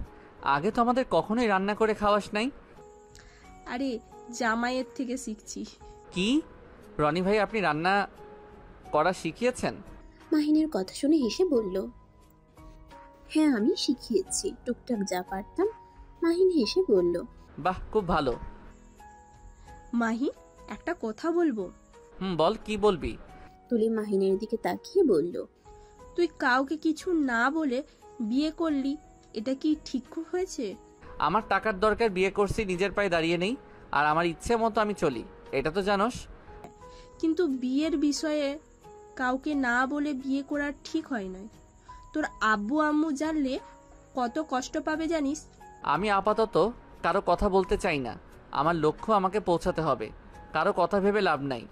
আগে তো আমাদের কখনোই রান্না করে খাওয়াস নাই। আরে জামাইয়ের থেকে শিখছি। কি রনি ভাই, আপনি রান্না করা শিখিয়েছেন? মাহিনের কথা শুনে হেসে বলল, হ্যাঁ আমি শিখিয়েছি, টুকটাক যা পারতাম। মাহিন হেসে বলল, বাহ, খুব ভালো। মাহি, একটা কথা বলবো। বল, কি বলবি? তুলি মাহিনের দিকে তাকিয়ে বলল, তুই কাউকে কিছু না বলে বিয়ে করলি, এটা কি ঠিক হয়েছে? আমার টাকার দরকার, বিয়ে করছি, নিজের পায়ে দাঁড়িয়ে নেই, আর আমার ইচ্ছে মতো আমি চলি, এটা তো জানোস। কিন্তু বিয়ের বিষয়ে কাউকে না বলে বিয়ে করা ঠিক হয় না। তোর আব্বু আম্মু জানলে কত কষ্ট পাবে জানিস? আমি আপাতত কারো কথা বলতে চাই না। আমার লক্ষ্য আমাকে পৌঁছাতে হবে, কারো কথা ভেবে লাভ নাই।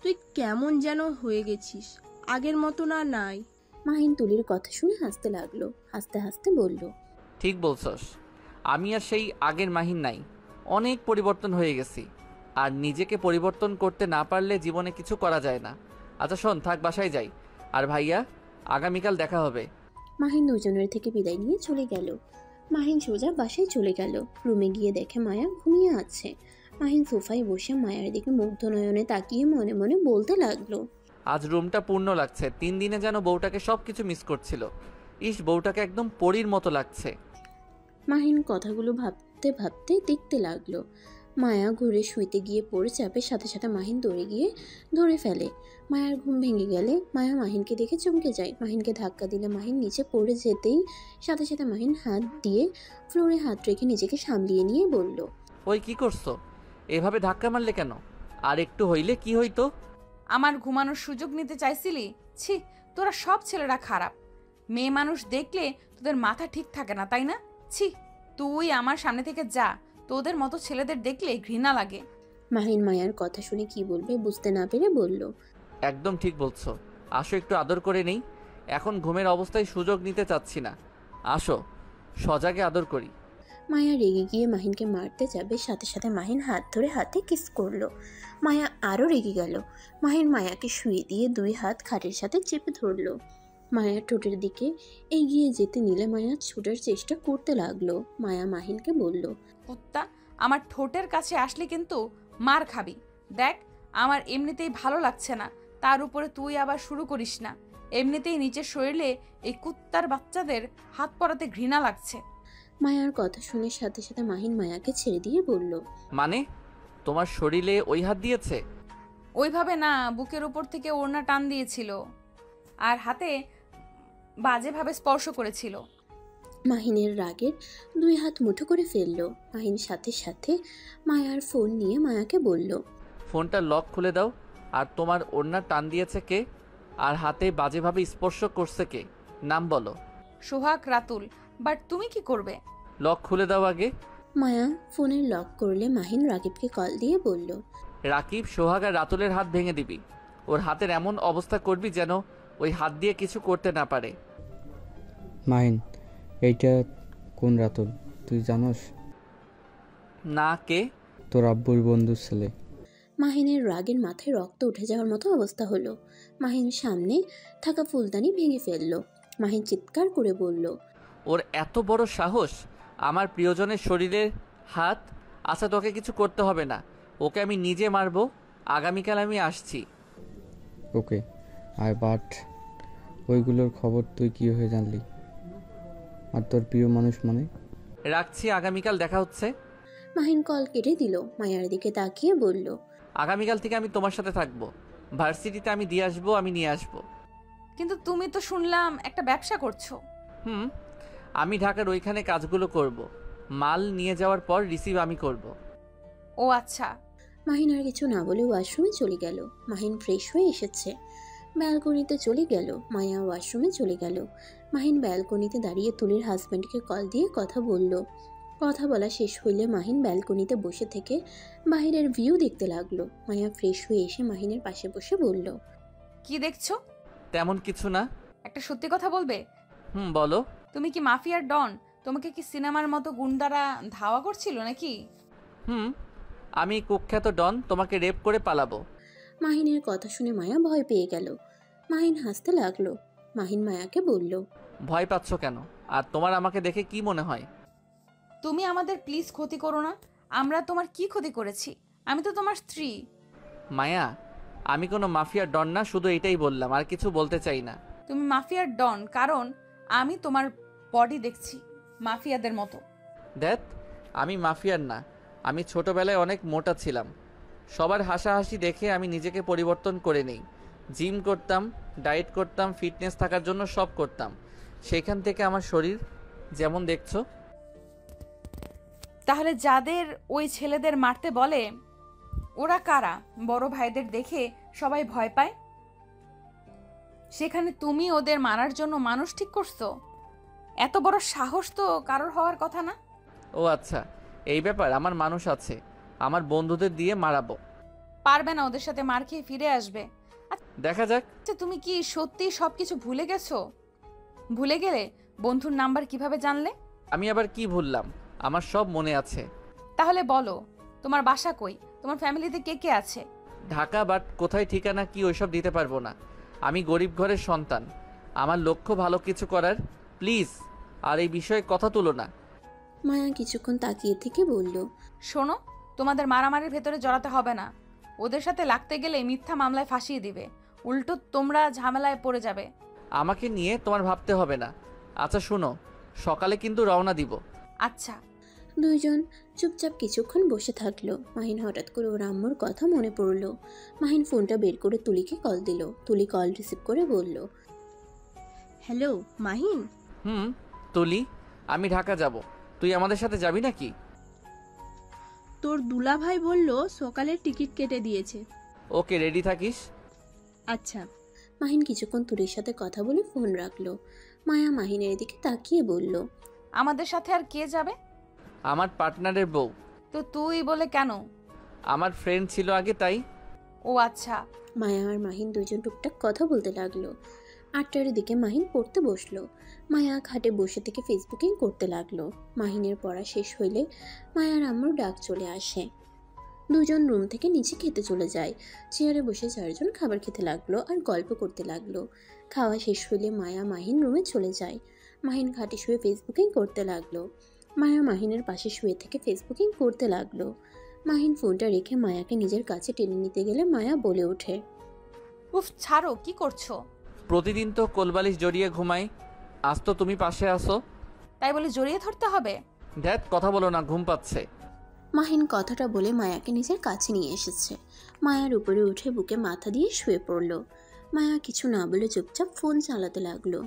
তুই কেমন যেন হয়ে গেছিস, আগের মতো না নাই। মাহিন তুলির কথা শুনে হাসতে লাগলো। হাসতে হাসতে বলল, ঠিক বলছস, আমি আর সেই আগের মাহিন নাই, অনেক পরিবর্তন হয়ে গেছি। আর নিজেকে পরিবর্তন করতে না পারলে জীবনে কিছু করা যায় না। আচ্ছা শোন, থাক, বাসায় যাই। আর ভাইয়া, আগামীকাল দেখা হবে। মাহিন দুজনের থেকে বিদায় নিয়ে চলে গেল। মাহিন সোজা বাসায় চলে গেল। রুমে গিয়ে দেখে মায়া ঘুমিয়ে আছে। মাহিন সোফায় বসে মায়ের দিকে মুগ্ধ নয়নে তাকিয়ে মনে মনে বলতে লাগলো, আজ রুমটা পূর্ণ লাগছে। 3 দিনে যেন বউটাকে সব কিছু মিস করছিল। ইস, বউটাকে একদম পরীর মতো লাগছে। মাহিন কথাগুলো ভাবতে ভাবতে দেখতে লাগলো। মায়া ঘুরে শুইতে গিয়ে পড়ে চাপে, সাথে সাথে মাহিন দৌড়ে গিয়ে ধরে ফেলে। মায়ার ঘুম ভেঙে গেলে মায়া মাহিনকে দেখে চমকে যায়। মাহিনকে ধাক্কা দিলে মাহিন নিচে পড়ে যেতেই সাথে সাথে মাহিন হাত দিয়ে ফ্লোরে হাত রেখে নিজেকে সামলিয়ে নিয়ে বলল, ওই কি করছো? এভাবে ধাক্কা মারলে কেন? আর একটু হইলে কি হইতো? আমার ঘুমানোর সুযোগ নিতে চাইছিলি? ছি, তোরা সব ছেলেরা খারাপ। মেয়ে মানুষ দেখলে তোদের মাথা ঠিক থাকে না, তাই না? ছি, তুই আমার সামনে থেকে যা, তোদের মতো ছেলেদের দেখলে ঘৃণা লাগে। মাহিন মায়ার কথা শুনে কি বলবে বুঝতে না পেরে বলল, একদম ঠিক বলছো। আসো, একটু আদর করে নেই। এখন ঘুমের অবস্থায় সুযোগ নিতে চাচ্ছি না। আসো, সজাগে আদর করি। মায়া রেগে গিয়ে মাহিনকে মারতে যাবে, সাথে সাথে মাহিন হাত ধরে হাতে কিস করলো। মায়া আরও রেগে গেল। মাহিন মায়াকে শুয়ে দিয়ে 2 হাত খাটের সাথে চেপে ধরলো। মায়ার ঠোঁটের দিকে এগিয়ে যেতে নিলে মায়া ছুটার চেষ্টা করতে লাগলো। মায়া মাহিনকে বলল, কুত্তা, আমার ঠোঁটের কাছে আসলে কিন্তু মার খাবি। দেখ, আমার এমনিতেই ভালো লাগছে না, তার উপরে তুই আবার শুরু করিস না। এমনিতেই নিচের শরীরে এই কুত্তার বাচ্চাদের হাত পরাতে ঘৃণা লাগছে। মায়ার কথা শুনে সাথে সাথে মাহিন মায়াকে ছেড়ে দিয়ে বলল, মানে তোমার শরীরে ওই হাত দিয়েছে? ওইভাবে না, বুকের উপর থেকে ওড়না টান দিয়েছিল আর হাতে বাজেভাবে স্পর্শ করেছিল। মাহিনের রাগের 2 হাত মুঠো করে ফেললো। মাহিন সাথে সাথে মায়ার ফোন নিয়ে মায়াকে বলল, ফোনটা লক খুলে দাও। আর তোমার ওড়না টান দিয়েছে কে? আর হাতে বাজেভাবে স্পর্শ করছে কে? নাম বলো। সোহাগ রাতুল। বাট তুমি কি করবে? লক খুলে দাও আগে। মায়া ফোনের লক করলে মাহিন রাকিবকে কল দিয়ে বলল, রাকিব, সোহাগ আর রাতুলের হাত ভেঙে দিবি। ওর হাতের এমন অবস্থা করবি যেন ওই হাত দিয়ে কিছু করতে না পারে। মাহিন, এইটা কোন রাতুল তুই জানোস? না, কে? তোর আব্বুর বন্ধুর ছেলে। মাহিনের রাগের মাথায় রক্ত উঠে যাওয়ার মতো অবস্থা হলো। মাহিন সামনে থাকা ফুলদানি ভেঙে ফেললো। মাহিন চিৎকার করে বলল, ওর এত বড় সাহস আমার প্রিয়জনের শরীরের হাত। আচ্ছা, তোকে কিছু করতে হবে না, ওকে আমি নিজে মারবো। আগামীকাল আমি আসছি। ওকে আয়, বাট ওইগুলোর খবর তুই কীভাবে জানলি? আর তোর প্রিয় মানুষ মানে? রাখছি, আগামীকাল দেখা হচ্ছে। মাহিন কল কেটে দিল। মায়ার দিকে তাকিয়ে বলল, আগামীকাল থেকে আমি তোমার সাথে থাকবো। ভার্সিটিতে আমি দিয়ে আসবো, আমি নিয়ে আসবো। কিন্তু তুমি তো শুনলাম একটা ব্যবসা করছো। আমি ঢাকার ওইখানে কাজগুলো করব। মাল নিয়ে যাওয়ার পর রিসিভ আমি করব। ও আচ্ছা। মাহিন আর কিছু না বলে ওয়াশরুমে চলে গেল। মাহিন ফ্রেশ হয়ে এসেছে। ব্যালকনিতে চলে গেল। মায়া ওয়াশরুমে চলে গেল। মাহিন ব্যালকনিতে দাঁড়িয়ে তুলির হাজব্যান্ডকে কল দিয়ে কথা বলল। কথা বলা শেষ হইলে মাহিন ব্যালকনিতে বসে থেকে বাইরের ভিউ দেখতে লাগলো। মায়া ফ্রেশ হয়ে এসে মাহিনের পাশে বসে বলল, কি দেখছো? তেমন কিছু না। একটা সত্যি কথা বলবে? বলো। তুমি কি মাফিয়ার ডন? তোমাকে কি সিনেমার মতো গুন্ডারা ধাওয়া করছিল নাকি? আমি কুখ্যাত ডন, তোমাকে রেপ করে পালাবো। মাহিনের কথা শুনে মায়া ভয় পেয়ে গেল। মাহিন হাসতে লাগলো। মাহিন মায়াকে বলল, ভয় পাচ্ছ কেন? আর তোমার আমাকে দেখে কি মনে হয়? তুমি আমাদের প্লিজ ক্ষতি করো না। আমরা তোমার কি ক্ষতি করেছি? আমি তো তোমার স্ত্রী। মায়া, আমি কোনো মাফিয়ার ডন না, শুধু এটাই বললাম, আর কিছু বলতে চাই না। তুমি মাফিয়ার ডন, কারণ আমি তোমার বডি দেখছি মাফিয়াদের মতো। দেখ, আমি মাফিয়ার না। আমি ছোটবেলায় অনেক মোটা ছিলাম। সবার হাসাহাসি দেখে আমি নিজেকে পরিবর্তন করে নেই। জিম করতাম, ডায়েট করতাম, ফিটনেস থাকার জন্য সব করতাম। সেখান থেকে আমার শরীর যেমন দেখছো। তাহলে যাদের ওই ছেলেদের মারতে বলে ওরা কারা? বড় ভাইদের দেখে সবাই ভয় পায়, সেখানে তুমি ওদের মারার জন্য মানুষ ঠিক করছো? এত বড় সাহস তো কারোর হওয়ার কথা না। ও আচ্ছা, এই ব্যাপার। আমার মানুষ আছে, আমার বন্ধুদের দিয়ে মারাবো। পারবে না, ওদের সাথে মার খেয়ে ফিরে আসবে। দেখা যাক। আচ্ছা, তুমি কি সত্যি সবকিছু ভুলে গেছো? ভুলে গেলে বন্ধুর নাম্বার কিভাবে জানলে? আমি আবার কি ভুললাম? আমার সব মনে আছে। তাহলে বলো, তোমার বাসা কই? তোমার ফ্যামিলিতে কে কে আছে? ঢাকা, বাট কোথায় ঠিকানা কি ওইসব দিতে পারবো না। আমি গরিব ঘরের সন্তান। আমার লক্ষ্য ভালো কিছু করার। প্লিজ আর এই বিষয়ে কথা তুলো না। মায়া কিছুক্ষণ তাকিয়ে থেকে বলল, শোনো, তোমাদের মারামারির ভেতরে জড়াতে হবে না। ওদের সাথে লাগতে গেলে মিথ্যা মামলায় ফাঁসিয়ে দিবে, উল্টো তোমরা ঝামেলায় পড়ে যাবে। আমাকে নিয়ে তোমার ভাবতে হবে না। আচ্ছা শুনো, সকালে কিন্তু রওনা দিব। আচ্ছা। দুইজন চুপচাপ কিছুক্ষণ বসে থাকলো। মাহিন হঠাৎ করে ওর আম্মুর কথা মনে পড়ল। মাহিন ফোনটা বের করে তুলিকে কল দিল। তুলি কল রিসিভ করে বলল, হ্যালো মাহিন। তুলি, আমি ঢাকা যাব। তুই আমাদের সাথে যাবি নাকি? তোর দুলাভাই বলল সকালের টিকিট কেটে দিয়েছে। ওকে, রেডি থাকিস। আচ্ছা। মাহিন কিছুক্ষণ তুলির সাথে কথা বলে ফোন রাখলো। মায়া মাহিনের দিকে তাকিয়ে বলল, আমাদের সাথে আর কে যাবে? আমার পার্টনারের বউ। তো তুই বলে কেন? আমার ফ্রেন্ড ছিল আগে, তাই। ও আচ্ছা। মায়া আর মাহিন দুজন টুকটাক কথা বলতে লাগলো। 8টার দিকে মাহিন পড়তে বসলো। মায়া খাটে বসে থেকে ফেসবুকিং করতে লাগলো। মাহিনের পড়া শেষ হইলে মায়ার আম্মুর ডাক চলে আসে। দুজন রুম থেকে নিচে খেতে চলে যায়। চেয়ারে বসে চারজন খাবার খেতে লাগলো আর গল্প করতে লাগলো। খাওয়া শেষ হইলে মায়া মাহিন রুমে চলে যায়। মাহিন খাটে শুয়ে ফেসবুকিং করতে লাগলো। মায়া মাহিনের পাশে শুয়ে থেকে ফেসবুকিং করতে লাগলো। মাহিন ফোনটা রেখে মায়াকে নিজের কাছে টেনে নিতে গেলে মায়া বলে ওঠে, উফ, ছাড়ো, কি করছো? প্রতিদিন তো কোলবালিশ জড়িয়ে ঘুমাই, আজ তো তুমি পাশে আসো। তাই বলে জড়িয়ে ধরতে হবে? ধ্যাত, কথা বলো না, ঘুম পাচ্ছে। মাহিন কথাটা বলে মায়াকে নিজের কাছে নিয়ে এসেছে। মায়ার উপরে উঠে বুকে মাথা দিয়ে শুয়ে পড়ল। মায়া কিছু না বলে চুপচাপ ফোন চালাতে লাগলো।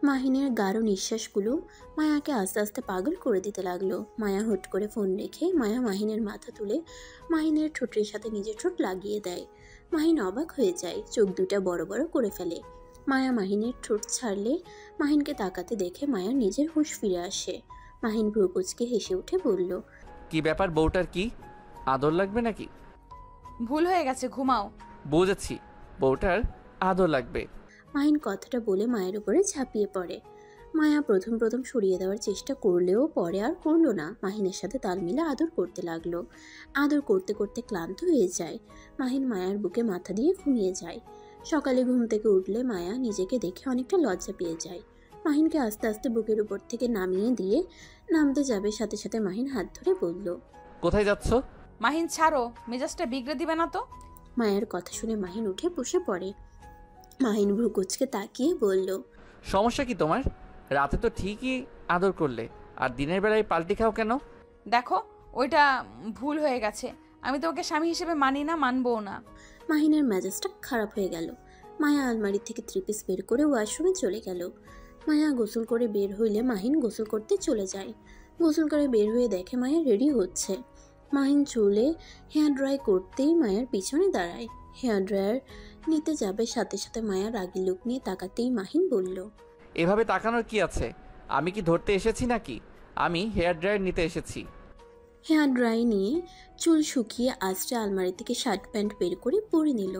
মাহিনের গাঢ় নিঃশ্বাসগুলো মায়াকে আস্তে আস্তে পাগল করে দিতে লাগলো। মায়া হুট করে ফোন রেখে মায়া মাহিনের মাথা তুলে মাহিনের ঠোঁটের সাথে নিজের ঠোঁট লাগিয়ে দেয়। মাহিন অবাক হয়ে যায়, চোখ দুটা বড় বড় করে ফেলে। মায়া মাহিনের ঠোঁট ছাড়লে মাহিনকে তাকাতে দেখে মায়া নিজের হুঁশ ফিরে আসে। মাহিন ভ্রু কুঁচকে হেসে উঠে বলল, কি ব্যাপার, বউটার কি আদর লাগবে নাকি? ভুল হয়ে গেছে, ঘুমাও। বুঝেছি, বউটার আদর লাগবে। মাহিন কথাটা বলে মায়ের উপরে ঝাঁপিয়ে পড়ে। মায়া প্রথম প্রথম সরিয়ে দেওয়ার চেষ্টা করলেও পরে আর করলো না। মাহিনের সাথে তাল মিলে আদর করতে লাগলো। আদর করতে করতে ক্লান্ত হয়ে যায়। মাহিন মায়ার বুকে মাথা দিয়ে ঘুমিয়ে যায়। সকালে ঘুম থেকে উঠলে মায়া নিজেকে দেখে অনেকটা লজ্জা পেয়ে যায়। মাহিনকে আস্তে আস্তে বুকের উপর থেকে নামিয়ে দিয়ে নামতে যাবে, সাথে সাথে মাহিন হাত ধরে বলল, কোথায় যাচ্ছ? মাহিন ছাড়ো, মেজাজটা বিগড়ে দিবে না তো? মায়ের কথা শুনে মাহিন উঠে বসে পড়ে। মাহিন ভ্রু কুঁচকে তাকিয়ে বলল, সমস্যা কি তোমার? রাতে তো ঠিকই আদর করলে, আর দিনের বেলায় পাল্টি খাও কেন? দেখো, ওইটা ভুল হয়ে গেছে। আমি তোমাকে স্বামী হিসেবে মানি না, মানবও না। মাহিনের মেজাজটা খারাপ হয়ে গেল। মায়া আলমারি থেকে 3 পিস বের করে ওয়াশরুমে চলে গেল। মায়া গোসল করে বের হইলে মাহিন গোসল করতে চলে যায়। গোসল করে বের হয়ে দেখে মায়া রেডি হচ্ছে। মাহিন চুলে হেয়ার ড্রাই করতেই মায়ের পিছনে দাঁড়ায়। হেয়ার ড্রায়ার নিতে যাবে সাথে সাথে মায়া রাগী লোক নিয়ে তাকাতেই মাহিন বলল, এভাবে তাকানোর কি আছে? আমি কি ধরতে এসেছি নাকি? আমি হেয়ার ড্রায়ার নিতে এসেছি। হেয়ার ড্রাই নিয়ে চুল শুকিয়ে আঁচড়ে আলমারি থেকে শার্ট প্যান্ট বের করে পরে নিল।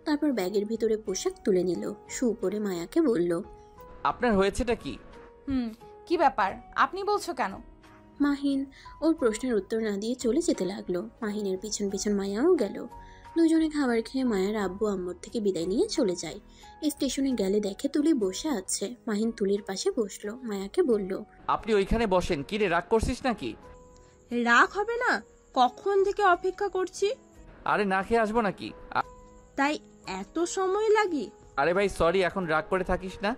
তারপর ব্যাগের ভিতরে পোশাক তুলে নিল। শু পরে মায়াকে বলল, আপনার হয়েছেটা কি? কি ব্যাপার, আপনি বলছো কেন? মাহিন ওর প্রশ্নের উত্তর না দিয়ে চলে যেতে লাগলো। মাহিনের পিছন পিছন মায়াও গেল। দুজনে খাবার খেয়ে মায়ের আব্বু আম্মুর থেকে বিদায় নিয়ে চলে যায়। স্টেশনে গেলে দেখে তুলি বসে আছে। মাহিন তুলির পাশে বসলো। মায়াকে বলল, আপনি ওইখানে বসেন। কি রে, রাগ করছিস নাকি? রাগ হবে না? কখন থেকে অপেক্ষা করছি। আরে না খেয়ে আসবো নাকি? তাই এত সময় লাগে? আরে ভাই সরি, এখন রাগ করে থাকিস না।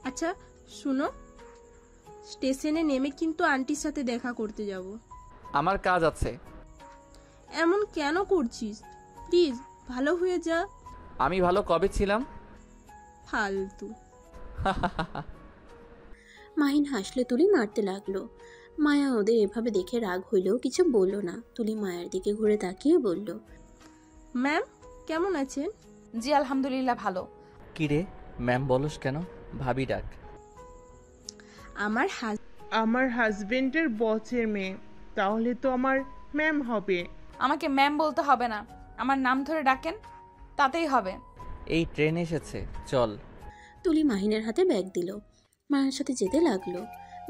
আচ্ছা শুনো, স্টেশনে নেমে কিন্তু আন্টির সাথে দেখা করতে যাব। আমার কাজ আছে। এমন কেন করছিস? প্লিজ ভালো হয়ে যা। আমি ভালো কবে ছিলাম? ফালতু। মাহিন হাসলে তুলি মারতে লাগলো। মায়া ওদের এভাবে দেখে রাগ হইলেও কিছু বলল না। তুলি মায়ের দিকে ঘুরে তাকিয়ে বলল, ম্যাম কেমন আছেন? জি আলহামদুলিল্লাহ ভালো। কি রে ম্যাম বলস কেন? ভাবি ডাক। আমার হাজবেন্ডের বসের মেয়ে, তাহলে তো আমার ম্যাম হবে। আমাকে ম্যাম বলতে হবে না, আমার নাম ধরে ডাকেন, তাতেই হবে। এই ট্রেন এসেছে, চল। তুলি মাহিনের হাতে ব্যাগ দিল। মায়ের সাথে যেতে লাগলো।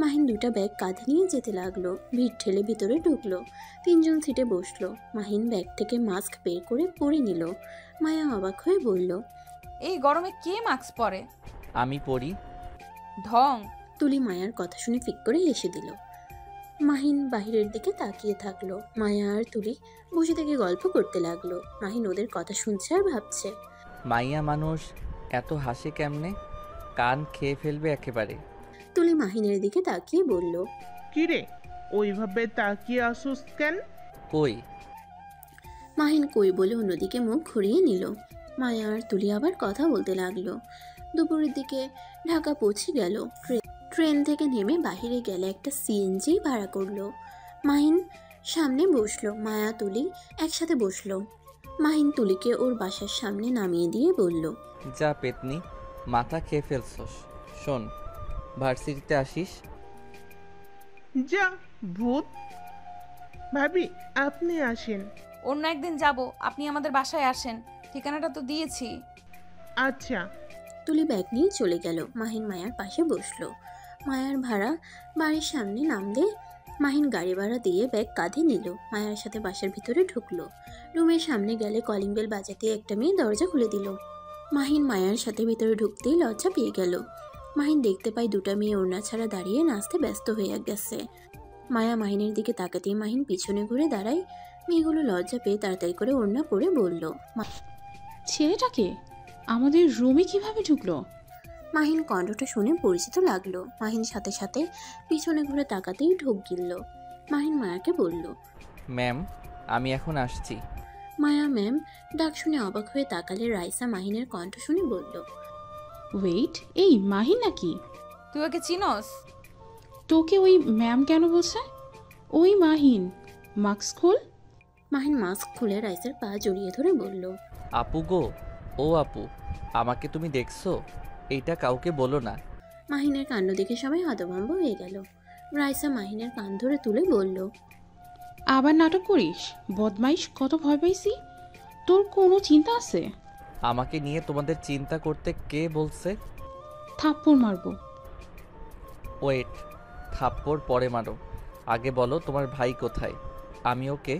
মাহিন দুটা ব্যাগ কাঁধে নিয়ে যেতে লাগলো। ভিড় ঠেলে ভিতরে ঢুকলো। তিনজন সিটে বসলো। মাহিন ব্যাগ থেকে মাস্ক বের করে পরে নিল। মায়া অবাক হয়ে বলল, এই গরমে কে মাস্ক পরে? আমি পড়ি। ঢং। তুলি মায়ার কথা শুনে ফিক করে হেসে দিল। মাহিন বাহিরের দিকে তাকিয়ে থাকলো। মায়া আর তুলি বসে থেকে গল্প করতে লাগলো। মাহিন ওদের কথা শুনছে আর ভাবছে। মাইয়া মানুষ এত হাসে কেমনে? কান খেয়ে ফেলবে একেবারে। তুলি মাহিনের দিকে তাকিয়ে বলল, কিরে ওইভাবে তাকিয়ে আসুস কেন? কই? মাহিন কই বলে অন্যদিকে মুখ ঘুরিয়ে নিল। মায়া আর তুলি আবার কথা বলতে লাগলো। দুপুরের দিকে ঢাকা পৌঁছে গেল। ট্রেন থেকে নেমে বাহিরে গেলে একটা সিএনজি ভাড়া করলো। মাহিন সামনে বসলো। মায়া তুলি একসাথে বসলো। মাহিন তুলিকে ওর বাসার সামনে নামিয়ে দিয়ে বলল, যা পেতনি, মাথা খেয়ে ফেলছস। শোন, ভার্সিটিতে আসিস। যা ভূত। ভাবি আপনি আসেন। অন্য একদিন যাব, আপনি আমাদের বাসায় আসেন, ঠিকানাটা তো দিয়েছি। আচ্ছা। তুলি ব্যাগ নিয়ে চলে গেল। মাহিন মায়ার পাশে বসলো। মায়ার ভাড়া বাড়ির সামনে নামলে মাহিন গাড়ি ভাড়া দিয়ে ব্যাগ কাঁধে নিল। মায়ার সাথে বাসার ভিতরে ঢুকলো। রুমের সামনে গেলে কলিং বেল বাজাতে একটা মেয়ে দরজা খুলে দিল। মাহিন মায়ার সাথে ভিতরে ঢুকতেই লজ্জা পেয়ে গেল। মাহিন দেখতে পায় দুটা মেয়ে ওড়না ছাড়া দাঁড়িয়ে নাচতে ব্যস্ত হয়ে গেছে। মায়া মাহিনের দিকে তাকাতেই মাহিন পিছনে ঘুরে দাঁড়ায়। মেয়েগুলো লজ্জা পেয়ে তাড়াতাড়ি করে ওড়না পরে বলল, ছেলেটাকে আমাদের রুমে কিভাবে ঢুকলো? মাহিন কণ্ঠটা শুনে পরিচিত লাগলো। মাহিন সাথে সাথে পিছনে ঘুরে তাকাতেই ঢোক গিলল। মাহিন মায়াকে বলল, ম্যাম আমি এখন আসছি। মায়া ম্যাম ডাক শুনে অবাক হয়ে তাকালে রাইসা মাহিনের কণ্ঠ শুনে বলল, ওয়েট, এই মাহিন নাকি? তুই ওকে চিনস? তোকে ওই ম্যাম কেন বলছে? ওই মাহিন, মাস্ক খোল। মাহিন মাস্ক খুলে রাইসার পা জড়িয়ে ধরে বলল, আপু গো, ও আপু, আমাকে তুমি দেখছো? এইটা কাউকে বলো না। মাহিনের কাণ্ড দেখে সবাই হতভম্ব হয়ে গেল। রাইসা মাহিনের কান ধরে তুলে বলল, আবার নাটক করিস? বদমাইশ, কত ভয় পাইছি। তোর কোনো চিন্তা আছে? আমাকে নিয়ে তোমাদের চিন্তা করতে কে বলছে? থাপ্পড় মারবো। ওয়েট, থাপ্পড় পরে মারো। আগে বলো তোমার ভাই কোথায়? আমি ওকে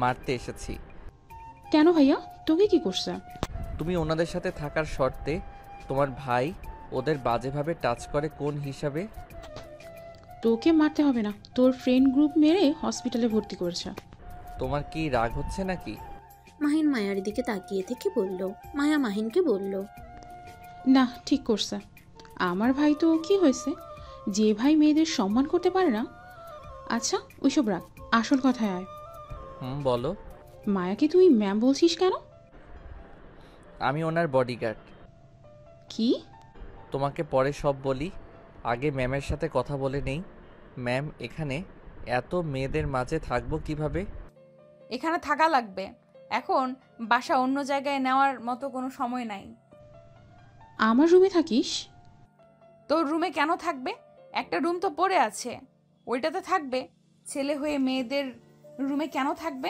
মারতে এসেছি। কেন ভাইয়া, তোকে কি করছে? তুমি ওনাদের সাথে থাকার শর্তে তোমার ভাই ওদের বাজেভাবে টাচ করে কোন হিসাবে? তোকে মারতে হবে না, তোর ফ্রেন্ড গ্রুপ মেরে হসপিটালে ভর্তি করেছে। তোমার কি রাগ হচ্ছে নাকি? মাহিন মায়ার দিকে তাকিয়ে থেকে বলল। মায়া মাহিনকে বলল, না, ঠিক করছে। আমার ভাই তো কি হয়েছে, যে ভাই মেয়েদের সম্মান করতে পারে না। আচ্ছা ওইসব রাখ, আসল কথায় আয়। বলো। মায়াকে তুই ম্যাম বলছিস কেন? আমি ওনার বডিগার্ড। কি? তোমাকে পরে সব বলি, আগে ম্যামের সাথে কথা বলে নেই। ম্যাম, এখানে এত মেয়েদের মাঝে থাকবো কিভাবে? এখানে থাকা লাগবে। এখন বাসা অন্য জায়গায় নেওয়ার মতো কোনো সময় নাই। আমার রুমে থাকিস? তোর রুমে কেন থাকবে? একটা রুম তো পড়ে আছে, ওইটাতে থাকবে। ছেলে হয়ে মেয়েদের রুমে কেন থাকবে?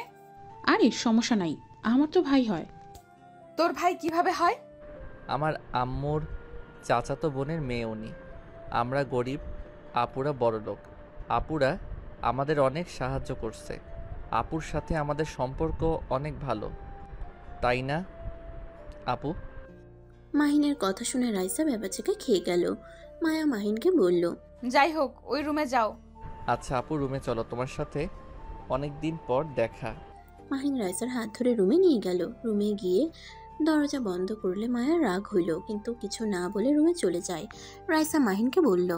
আরে সমস্যা নাই, আমার তো ভাই হয়। তোর ভাই কিভাবে হয়? আমার আম্মুর চাচাতো বোনের মেয়ে উনি। আমরা গরিব, আপুরা বড়লোক। আপুরা আমাদের অনেক সাহায্য করছে। আপুর সাথে আমাদের সম্পর্ক অনেক ভালো, তাই না আপু? মাহিনের কথা শুনে রাইসা ভ্যাবাচেকে খেয়ে গেল। মায়া মাহিনকে বলল, যাই হোক, ওই রুমে যাও। আচ্ছা আপু, রুমে চলো, তোমার সাথে অনেক দিন পর দেখা। মাহিন রাইসার হাত ধরে রুমে নিয়ে গেল। রুমে গিয়ে দরজা বন্ধ করলে মায়ার রাগ হইল, কিন্তু কিছু না বলে রুমে চলে যায়। রাইসা মাহিনকে বলল,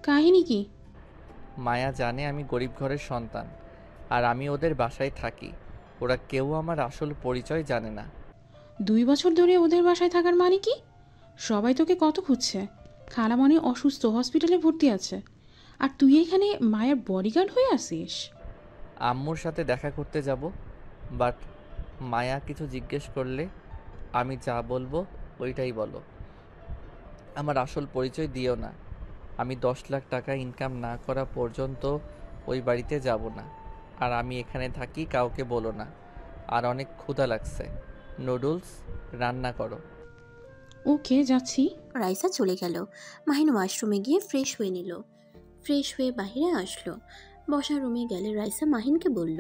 কাহিনী কি? মায়া জানে আমি গরিব ঘরের সন্তান, আর আমি ওদের বাসায় থাকি। ওরা কেউ আমার আসল পরিচয় জানে না। 2 বছর ধরে ওদের বাসায় থাকার মানে কি? সবাই তোকে কত খুঁজছে। খালামণি অসুস্থ, হসপিটালে ভর্তি আছে, আর তুই এখানে মায়ের বডিগার্ড হয়ে আসিস? আম্মুর সাথে দেখা করতে যাব, বাট মায়া কিছু জিজ্ঞেস করলে আমি যা বলবো ওইটাই বলো। আমার আসল পরিচয় দিও না। আমি 10 লাখ টাকা ইনকাম না করা পর্যন্ত ওই বাড়িতে যাব না। আর আমি এখানে থাকি, কাউকে বলো না। আর অনেক ক্ষুধা লাগছে, নুডলস রান্না করো। ওকে, যাচ্ছি। রাইসা চলে গেল। মাহিন ওয়াশরুমে গিয়ে ফ্রেশ হয়ে নিল। ফ্রেশ হয়ে বাইরে আসলো। বসার রুমে গেলে রাইসা মাহিনকে বলল,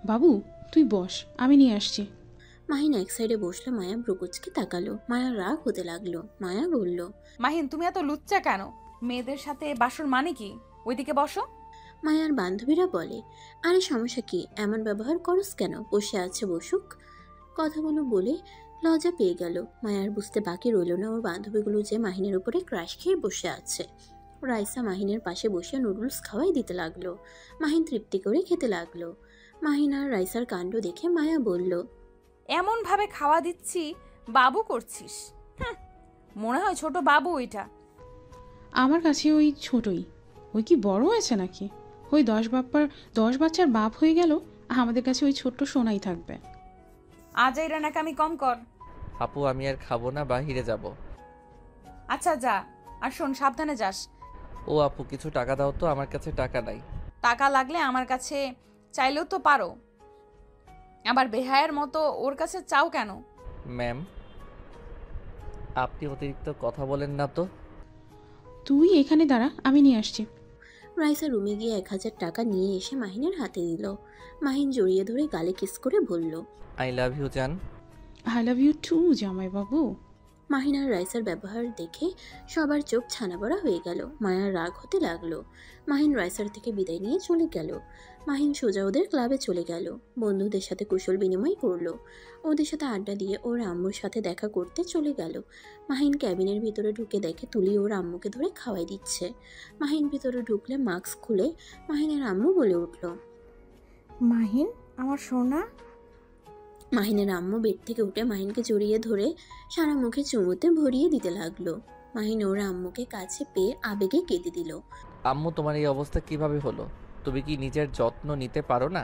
বাবু তুই বস, আমি নিয়ে আসছি। মাহিন এক সাইডে বসলে মায়া ব্রুকুচকে তাকালো। মায়ার রাগ হতে লাগলো। মায়া বলল, মাহিন, তুমি এত লুচ্চা কেন? মেয়েদের সাথে বাসর মানে কি? ওইদিকে বসো। মায়ার বান্ধবীরা বলে, আরে সমস্যা কি, এমন ব্যবহার করস কেন? বসে আছে বসুক। কথাগুলো বলে লজ্জা পেয়ে গেল। মায়ার বুঝতে বাকি রইল না ওর বান্ধবীগুলো যে মাহিনের উপরে ক্রাশ খেয়ে বসে আছে। রাইসা মাহিনের পাশে বসে নুডলস খাওয়াই দিতে লাগলো। মাহিন তৃপ্তি করে খেতে লাগলো। মাহিন আর রাইসার কাণ্ড দেখে মায়া বলল, এমন ভাবে খাওয়া দিচ্ছি, বাবু করছিস? মনে হয় ছোট বাবু ওইটা। আমার কাছে ওই ছোটই। ওই কি বড় হয়েছে নাকি? ওই 10 বাচ্চার বাপ হয়ে গেল, আমাদের কাছে ওই ছোট্ট সোনাই থাকবে। আজ এই রান্নাকে আমি কম কর। আপু আমি আর খাবো না, বাহিরে যাব। আচ্ছা যা, আর শোন, সাবধানে যাস। ও আপু কিছু টাকা দাও তো, আমার কাছে টাকা নাই। টাকা লাগলে আমার কাছে চাইলেও তো পারো, আবার বেহায়ের মতো ওর কাছে চাও কেন? ম্যাম, আপনি অতিরিক্ত কথা বলেন না তো। তুই এখানে দাঁড়া, আমি নিয়ে আসছি। রাইসা রুমে গিয়ে 1000 টাকা নিয়ে এসে মাহিনের হাতে দিল। মাহিন জড়িয়ে ধরে গালে কিস করে বলল, আই লাভ ইউ জান। আই লাভ ইউ টু জামাই বাবু। মাহিন আর রাইসার ব্যবহার দেখে সবার চোখ ছানাবড়া হয়ে গেল। মায়ার রাগ হতে লাগলো। মাহিন রাইসার থেকে বিদায় নিয়ে চলে গেল। মাহিন সোজা ওদের ক্লাবে চলে গেল। বন্ধুদের সাথে কুশল বিনিময় করলো। ওদের সাথে আড্ডা দিয়ে ওর আম্মুর সাথে দেখা করতে চলে গেল। মাহিন ক্যাবিনের ভিতরে ঢুকে দেখে তুলি ওর আম্মুকে ধরে খাওয়াই দিচ্ছে। মাহিন ভিতরে ঢুকলে মাস্ক খুলে মাহিনের আম্মু বলে উঠল, মাহিন আমার সোনা। মাহিনের আম্মু বেড থেকে উঠে মাহিনকে জড়িয়ে ধরে সারা মুখে চুমুতে ভরিয়ে দিতে লাগলো। মাহিন ওর আম্মুকে কাছে পেয়ে আবেগে কেঁদে দিল। আম্মু তোমার এই অবস্থা কিভাবে হলো? তুমি কি নিজের যত্ন নিতে পারো না?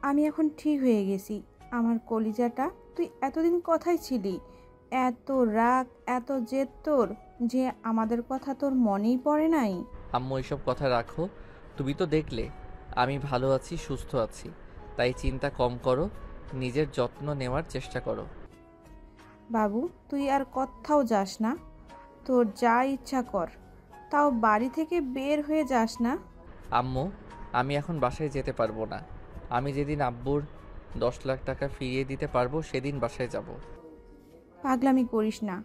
আমি এখন ঠিক হয়ে গেছি। আমার কলিজাটা, তুই এতদিন কোথায় ছিলি? এত রাগ, এত জেদ তোর, যে আমাদের কথা তোর মনেই পড়ে নাই। আম্মু এইসব কথা রাখো। তুমি তো দেখলে আমি ভালো আছি, সুস্থ আছি, তাই চিন্তা কম করো, নিজের যত্ন নেওয়ার চেষ্টা করো। বাবু তুই আর কোথাও যাস না, তোর যা ইচ্ছা কর, তাও বাড়ি থেকে বের হয়ে যাস না। আম্মু আমি এখন বাসায় যেতে পারবো না। আমি যেদিন আব্বুর 10 লাখ টাকা ফিরিয়ে দিতে পারবো সেদিন বাসায় যাব। পাগলামি করিস না,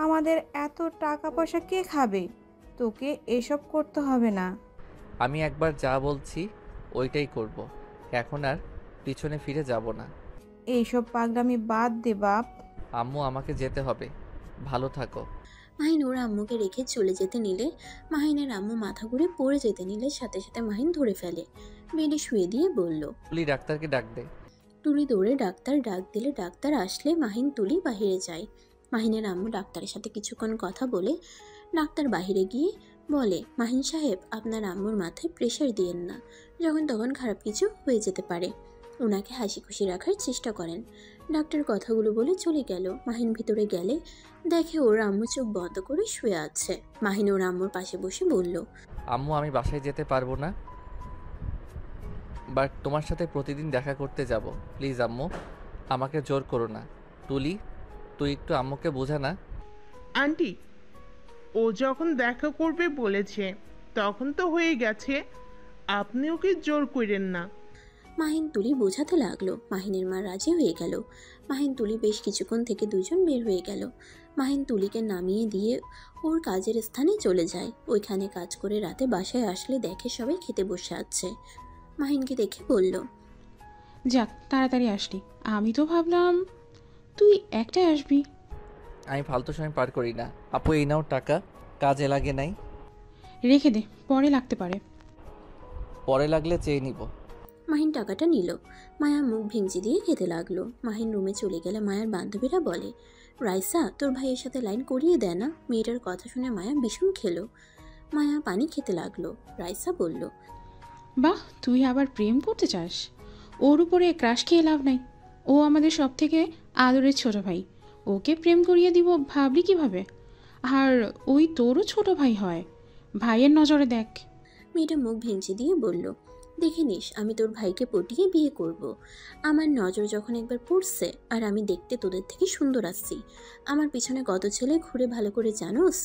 আমাদের এত টাকা পয়সা কে খাবে? তোকে এসব করতে হবে না। আমি একবার যা বলছি ওইটাই করব। এখন আর পিছনে ফিরে যাব না। এইসব পাগলামি বাদ দে বাপ। আম্মু আমাকে যেতে হবে, ভালো থাকো। মাহিন ওর আম্মুকে রেখে চলে যেতে নিলে মাহিনের আম্মু মাথা ঘুরে পড়ে যেতে নিলে সাথে সাথে মাহিন ধরে ফেলে। বেডে শুয়ে দিয়ে বলল, তুলি ডাক্তারকে ডাক দে। তুলি দৌড়ে ডাক্তার ডাক দিলে ডাক্তার আসলে মাহিন তুলি বাহিরে যায়। মাহিনের আম্মু ডাক্তারের সাথে কিছুক্ষণ কথা বলে ডাক্তার বাহিরে গিয়ে বলে, মাহিন সাহেব আপনার আম্মুর মাথায় প্রেশার দিয়েন না, যখন তখন খারাপ কিছু হয়ে যেতে পারে। ওনাকে হাসি খুশি রাখার চেষ্টা করেন। ডাক্তার কথাগুলো বলে চলে গেল। মাহিন ভিতরে গেলে দেখে ওর আম্মু চোখ বন্ধ করে শুয়ে আছে। মাহিন ওর আম্মুর পাশে বসে বলল, আম্মু আমি বাসায় যেতে পারবো না, বাট তোমার সাথে প্রতিদিন দেখা করতে যাব। প্লিজ আম্মু, আমাকে জোর করো না। তুলি, তুই একটু আম্মুকে বোঝা না। আন্টি, ও যখন দেখা করবে বলেছে তখন তো হয়ে গেছে, আপনি ওকে জোর করেন না। মাহিন তুলি বোঝাতে লাগলো। মাহিনের মা রাজি হয়ে গেল। মাহিন তুলি বেশ কিছুক্ষণ থেকে দুজন বের হয়ে গেল। মাহিন তুলিকে নামিয়ে দিয়ে ওর কাজের স্থানে চলে যায়। ওইখানে কাজ করে রাতে বাসায় আসলে দেখে সবাই খেতে বসে আছে। মাহিনকে দেখে বলল, যাক তাড়াতাড়ি আসলি, আমি তো ভাবলাম তুই একটাই আসবি। আমি ফালতু সময় পার করি না। আপু এই নাও টাকা, কাজে লাগে নাই। রেখে দে, পরে লাগতে পারে। পরে লাগলে চেয়ে নিব। মাহিন টাকাটা নিল। মায়া মুখ ভেঙচি দিয়ে খেতে লাগলো। মাহিন রুমে চলে গেলে মায়ার বান্ধবীরা বলে, রাইসা তোর ভাইয়ের সাথে লাইন করিয়ে দেয় না। মেয়েটার কথা শুনে মায়া ভীষণ খেলো। মায়া পানি খেতে লাগলো। রাইসা বলল, বাহ, তুই আবার প্রেম করতে চাস? ওর উপরে ক্রাশ খেয়ে লাভ নাই। ও আমাদের সব থেকে আদরের ছোট ভাই, ওকে প্রেম করিয়ে দিব ভাবলি কিভাবে? আর ওই তোরও ছোট ভাই হয়, ভাইয়ের নজরে দেখ। মেয়েটা মুখ ভেঙচি দিয়ে বলল, দেখে নিস আমি তোর ভাইকে পটিয়ে বিয়ে করব। আমার নজর যখন একবার পড়ছে, আর আমি দেখতে তোদের থেকে সুন্দর আসছি, আমার পিছনে কত ছেলে ঘুরে ভালো করে জানোস।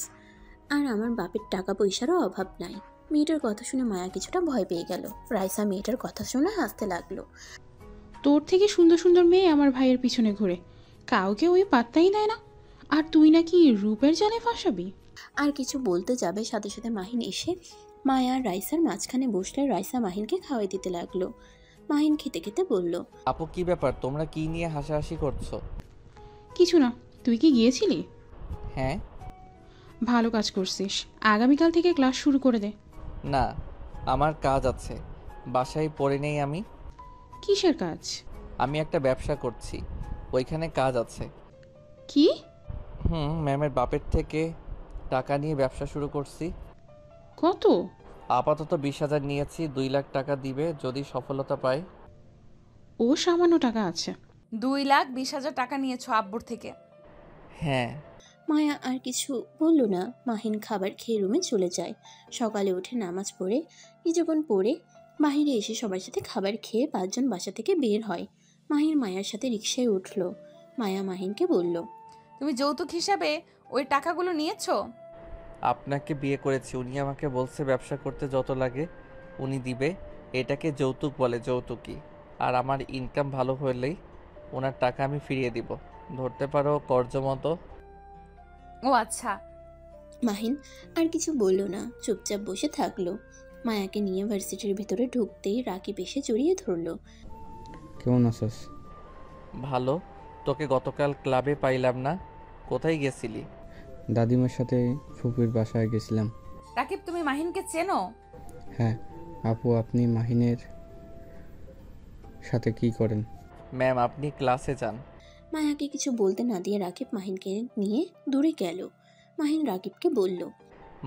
আর আমার বাপের টাকা পয়সারও অভাব নাই। মেয়েটার কথা শুনে মায়া কিছুটা ভয় পেয়ে গেল। রাইসা মেয়েটার কথা শুনে হাসতে লাগলো। তোর থেকে সুন্দর সুন্দর মেয়ে আমার ভাইয়ের পিছনে ঘুরে, কাউকে ওই পাত্তাই দেয় না, আর তুই নাকি রূপের জালে ফাঁসাবি। আর কিছু বলতে যাবে, সাথে সাথে মাহিন এসে মায়া আর রাইসার মাঝখানে বসলে রাইসা মাহিনকে খাওয়াই দিতে লাগলো। মাহিন খেতে খেতে বলল, আপু কি ব্যাপার, তোমরা কি নিয়ে হাসাহাসি করছো? কিছু না, তুই কি গিয়েছিলি? হ্যাঁ। ভালো কাজ করছিস, আগামীকাল থেকে ক্লাস শুরু করে দে। না, আমার কাজ আছে, বাসায় পড়ে নেই আমি। কিসের কাজ? আমি একটা ব্যবসা করছি, ওইখানে কাজ আছে। কি? ম্যামের বাপের থেকে টাকা নিয়ে ব্যবসা শুরু করছি। কত? আপাতত 20,000 নিয়েছি, 2 লাখ টাকা দিবে যদি সফলতা পাই। ও সামান্য টাকা আছে। 2,20,000 টাকা নিয়েছো আব্বুর থেকে? হ্যাঁ। মায়া আর কিছু বলল না। মাহিন খাবার খেয়ে রুমে চলে যায়। সকালে উঠে নামাজ পড়ে কিছুক্ষণ পরে বাহিরে এসে সবার সাথে খাবার খেয়ে 5 জন বাসা থেকে বের হয়। মাহিন মায়ার সাথে রিকশায় উঠল। মায়া মাহিনকে বলল, তুমি যৌতুক হিসাবে ওই টাকাগুলো নিয়েছো? আপনাকে বিয়ে করেছি, উনি আমাকে বলছে ব্যবসা করতে যত লাগে উনি দিবে, এটাকে যৌতুক বলে, যৌতুকই। আর আমার ইনকাম ভালো হলেই ওনার টাকা আমি ফিরিয়ে দিব, ধরতে পারো কর্জ মতো। ও আচ্ছা। মাহিন আর কিছু বলল না, চুপচাপ বসে থাকলো। মায়াকে নিয়ে ভার্সিটির ভিতরে ঢুকতেই রাকিব এসে জড়িয়ে ধরলো। কেমন আছিস? ভালো। তোকে গতকাল ক্লাবে পাইলাম না, কোথায় গেছিলি? দাদিমার সাথে ফুপির বাসায় গেছিলাম। রাকিব, তুমি মাহিনকে চেনো? হ্যাঁ। আপু আপনি মাহিনের সাথে কি করেন? ম্যাম আপনি ক্লাসে যান। মায়াকে কিছু বলতে না দিয়ে রাকিব মাহিনকে নিয়ে দূরে গেল। মাহিন রাকিবকে বলল,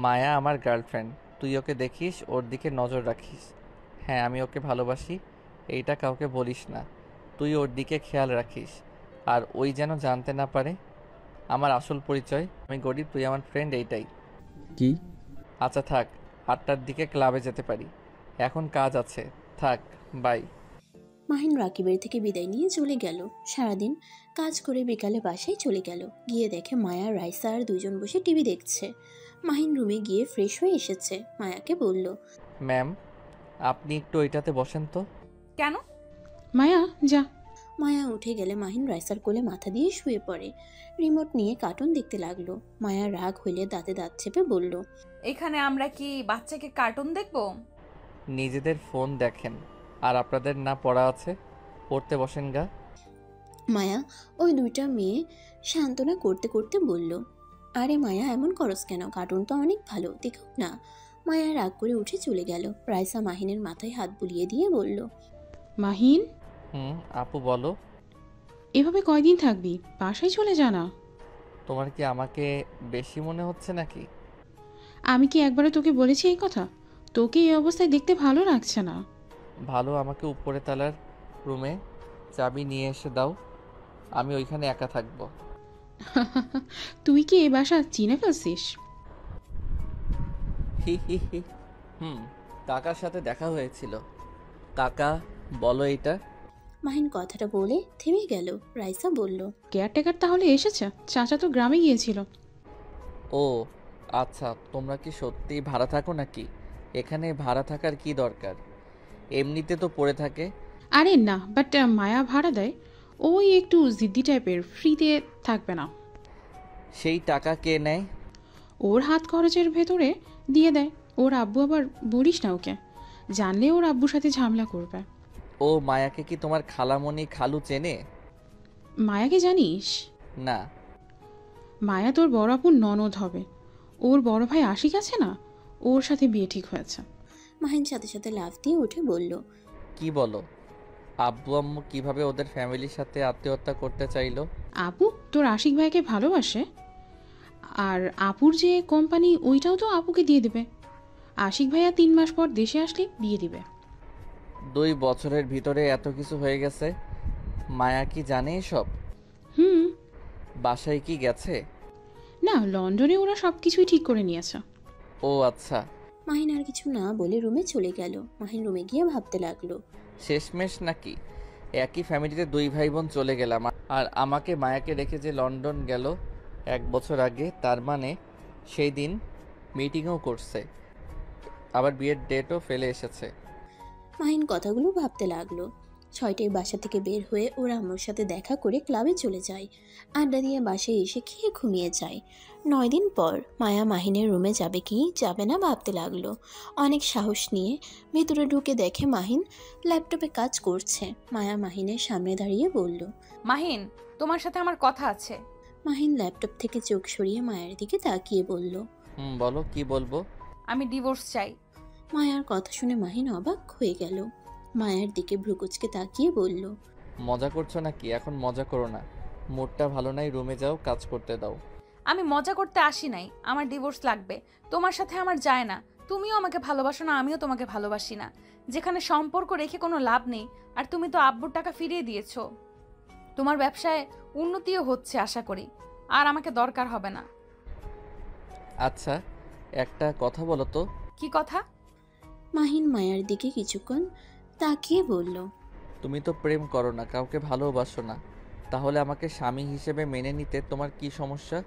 মায়া আমার গার্লফ্রেন্ড, তুই ওকে দেখিস, ওর দিকে নজর রাখিস। হ্যাঁ আমি ওকে ভালোবাসি, এইটা কাউকে বলিস না। তুই ওর দিকে খেয়াল রাখিস, আর ওই যেন জানতে না পারে আমার আসল পরিচয়। আমি গরিব, তুই আমার ফ্রেন্ড, এইটাই। কি? আচ্ছা থাক, 8টার দিকে ক্লাবে যেতে পারি, এখন কাজ আছে, থাক, বাই। মাহিন রাকিবের থেকে বিদায় নিয়ে চলে গেল। সারাদিন কাজ করে বিকালে বাসায় চলে গেল। গিয়ে দেখে মায়া রাইসা আর দুজন বসে টিভি দেখছে। মাহিন রুমে গিয়ে ফ্রেশ হয়ে এসেছে। মায়াকে বলল, ম্যাম আপনি একটু ওইটাতে বসেন তো। কেন? মায়া যা। মায়া উঠে গেলে মাহিন রাইসার কোলে মাথা দিয়ে শুয়ে পড়ে। রিমোট নিয়ে কার্টুন দেখতে লাগলো। মায়া রাগ হইলে দাঁতে দাঁত চেপে বলল, এখানে আমরা কি বাচ্চাকে কার্টুন দেখবো? নিজেদের ফোন দেখেন, আর আপনাদের না পড়া আছে, পড়তে বসেন গা। মায়া ওই দুইটা মেয়ে সান্ত্বনা করতে করতে বলল, আরে মায়া এমন করস কেন, কার্টুন তো অনেক ভালো, দেখুক না। মায়া রাগ করে উঠে চলে গেল। রাইসা মাহিনের মাথায় হাত বুলিয়ে দিয়ে বলল, মাহিন, আপু বলো। এভাবে কয়দিন থাকবি? বাসায় চলে যা না। তোমার কি আমাকে বেশি মনে হচ্ছে নাকি? আমি কি একবারে তোকে বলেছি এই কথা? তোকে এই অবস্থায় দেখতে ভালো লাগছে না। ভালো, আমাকে উপরে তালার রুমে চাবি নিয়ে এসে দাও, আমি ওইখানে একা থাকবো। তুই কি এই বাসা চিনে ফেলছিস? হি হি হি। কাকার সাথে দেখা হয়েছিল। কাকা বলো এইটা। মাহিন কথাটা বলে থেমে গেল। রাইসা বলল, কেয়ারটেকার তাহলে এসেছে? চাচা তো গ্রামে গিয়েছিল। ও আচ্ছা, তোমরা কি সত্যি ভাড়া থাকো নাকি? এখানে ভাড়া থাকার কি দরকার, এমনিতে তো পড়ে থাকে। আরে না, বাট মায়া ভাড়া দেয়। ওই একটু জিদ্দি টাইপের, ফ্রিতে থাকবে না। সেই টাকা কে নেয়? ওর হাত খরচের ভেতরে দিয়ে দেয়। ওর আব্বু আবার বলিস না ওকে, জানলে ওর আব্বুর সাথে ঝামেলা করবে। ও মায়াকে কি তোমার খালামণি খালু চেনে? মায়াকে জানিস? না। মায়া তোর বড় আপুর ননদ হবে। ওর বড় ভাই আশিক আছে না, ওর সাথে বিয়ে ঠিক হয়েছে। মাহিন সাথে সাথে লাফ দিয়ে উঠে বলল, কি বলো? আব্বু আম্মু কিভাবে ওদের ফ্যামিলির সাথে আত্মীয়তা করতে চাইলো? আপু তোর আশিক ভাইকে ভালোবাসে, আর আপুর যে কোম্পানি ওইটাও তো আপুকে দিয়ে দেবে। আশিক ভাইয়া 3 মাস পর দেশে আসলে বিয়ে দিবে। 2 বছরের ভিতরে এত কিছু হয়ে গেছে। মায়া কি জানে এসব? বাসায় কি গেছে? না, লন্ডনে ওরা সব কিছুই ঠিক করে নিয়েছে। ও আচ্ছা। মাহিন আর কিছু না বলে রুমে চলে গেল। মাহিন রুমে গিয়ে ভাবতে লাগলো, শেষমেশ নাকি একই ফ্যামিলিতে 2 ভাই বোন চলে গেলাম, আর আমাকে মায়াকে রেখে যে লন্ডন গেল 1 বছর আগে, তার মানে সেই দিন মিটিংও করছে, আবার বিয়ের ডেটও ফেলে এসেছে। মাহিন কথাগুলো ভাবতে লাগলো। 6টায় বাসা থেকে বের হয়ে ওর আম্মুর সাথে দেখা করে ক্লাবে চলে যায়। আড্ডা দিয়ে বাসায় এসে খেয়ে ঘুমিয়ে যায়। 9 দিন পর মায়া মাহিনের রুমে যাবে কি যাবে না ভাবতে লাগলো। অনেক সাহস নিয়ে ভেতরে ঢুকে দেখে মাহিন ল্যাপটপে কাজ করছে। মায়া মাহিনের সামনে দাঁড়িয়ে বলল, মাহিন, তোমার সাথে আমার কথা আছে। মাহিন ল্যাপটপ থেকে চোখ সরিয়ে মায়ের দিকে তাকিয়ে বলল, বলো, কি বলবো? আমি ডিভোর্স চাই। মায়ার কথা শুনে মাহিন অবাক হয়ে গেল। মায়ের দিকে ভ্রুকুচকে তাকিয়ে বলল, মজা করছো নাকি? এখন মজা করো না, মুডটা ভালো নাই, রুমে যাও, কাজ করতে দাও। আমি মজা করতে আসি নাই, আমার ডিভোর্স লাগবে। তোমার সাথে আমার যায় না। তুমিও আমাকে ভালোবাসো না, আমিও তোমাকে ভালোবাসি না। যেখানে সম্পর্ক রেখে কোনো লাভ নেই। আর তুমি তো আব্বুর টাকা ফিরিয়ে দিয়েছো। তোমার ব্যবসায় উন্নতিও হচ্ছে আশা করি। আর আমাকে দরকার হবে না। আচ্ছা, একটা কথা বলো তো। কি কথা? মাহিন মায়ার দিকে কিছুক্ষণ তাকিয়ে বলল, তুমি তো প্রেম করো না, কাউকে ভালোবাসো না, তাহলে আমাকে স্বামী হিসেবে মেনে নিতে তোমার কি সমস্যা?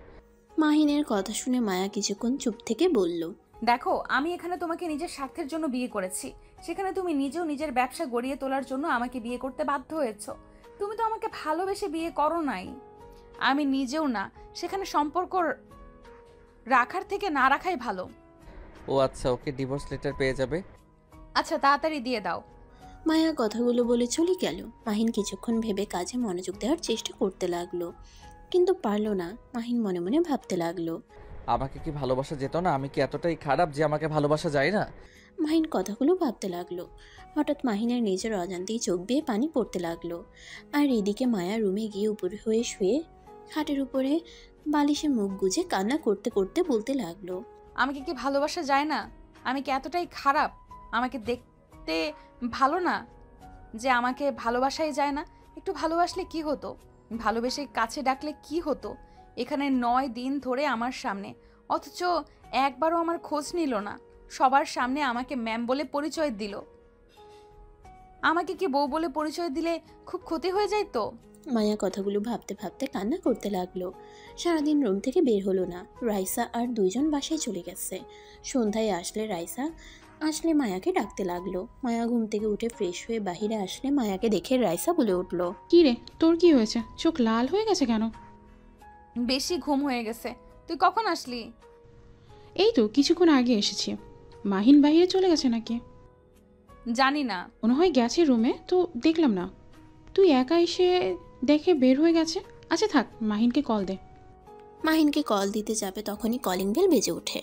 মাহিনের কথা শুনে মায়া কিছুক্ষণ চুপ থেকে বলল, দেখো, আমি এখানে তোমাকে নিজের স্বার্থের জন্য বিয়ে করেছি। সেখানে তুমি নিজেও নিজের ব্যবসা গড়িয়ে তোলার জন্য আমাকে বিয়ে করতে বাধ্য হয়েছো। তুমি তো আমাকে ভালোবেসে বিয়ে করো নাই। আমি নিজেও না। সেখানে সম্পর্ক রাখার থেকে না রাখাই ভালো। ও আচ্ছা, ওকে ডিভোর্স লেটার পেয়ে যাবে। আচ্ছা, তাড়াতাড়ি দিয়ে দাও। মায়া কথাগুলো বলে চলে গেল। মাহিন কিছুক্ষণ ভেবে কাজে মনোযোগ দেওয়ার চেষ্টা করতে লাগলো, কিন্তু পারল না। মাহিন মনে মনে ভাবতে লাগলো, আমাকে কি ভালোবাসা যেত না? আমি কি এতটাই খারাপ যে আমাকে ভালোবাসা যায় না? মাহিন কথাগুলো ভাবতে লাগলো। হঠাৎ মাহিনের নিজের অজান্তেই চোখ বেয়ে পানি পড়তে লাগলো। আর এদিকে মায়া রুমে গিয়ে উপরে হয়ে শুয়ে খাটের উপরে বালিশে মুখ গুজে কান্না করতে করতে বলতে লাগলো, আমাকে কি ভালোবাসা যায় না? আমি কি এতটাই খারাপ? আমাকে দেখতে ভালো না যে আমাকে ভালোবাসাই যায় না? একটু ভালোবাসলে কি হতো? ভালোবেসে কাছে ডাকলে কি হতো? এখানে 9 দিন ধরে আমার সামনে, অথচ একবারও আমার খোঁজ নিল না। সবার সামনে আমাকে ম্যাম বলে পরিচয় দিল। আমাকে কি বউ বলে পরিচয় দিলে খুব ক্ষতি হয়ে যায় তো? মায়া কথাগুলো ভাবতে ভাবতে কান্না করতে লাগলো। সারাদিন রুম থেকে বের হলো না। রাইসা আর 2 জন বাসায় চলে গেছে। সন্ধ্যায় রাইসা আসলে মায়াকে ডাকতে লাগলো। মায়া ঘুম থেকে উঠে ফ্রেশ হয়ে বাহিরে আসলে মায়াকে দেখে রাইসা বলে উঠল, কি রে, তোর কি হয়েছে? চোখ লাল হয়ে গেছে কেন? বেশি ঘুম হয়ে গেছে। তুই কখন আসলি? এই তো কিছুক্ষণ আগে এসেছি। মাহিন বাইরে চলে গেছে নাকি? জানি না, মনে হয় গেছে রুমে, তো দেখলাম না। তুই একা এসে দেখে বের হয়ে গেছে। আচ্ছা থাক, মাহিনকে কল দে। মাহিনকে কল দিতে যাবে তখনই কলিং বেল বেজে ওঠে।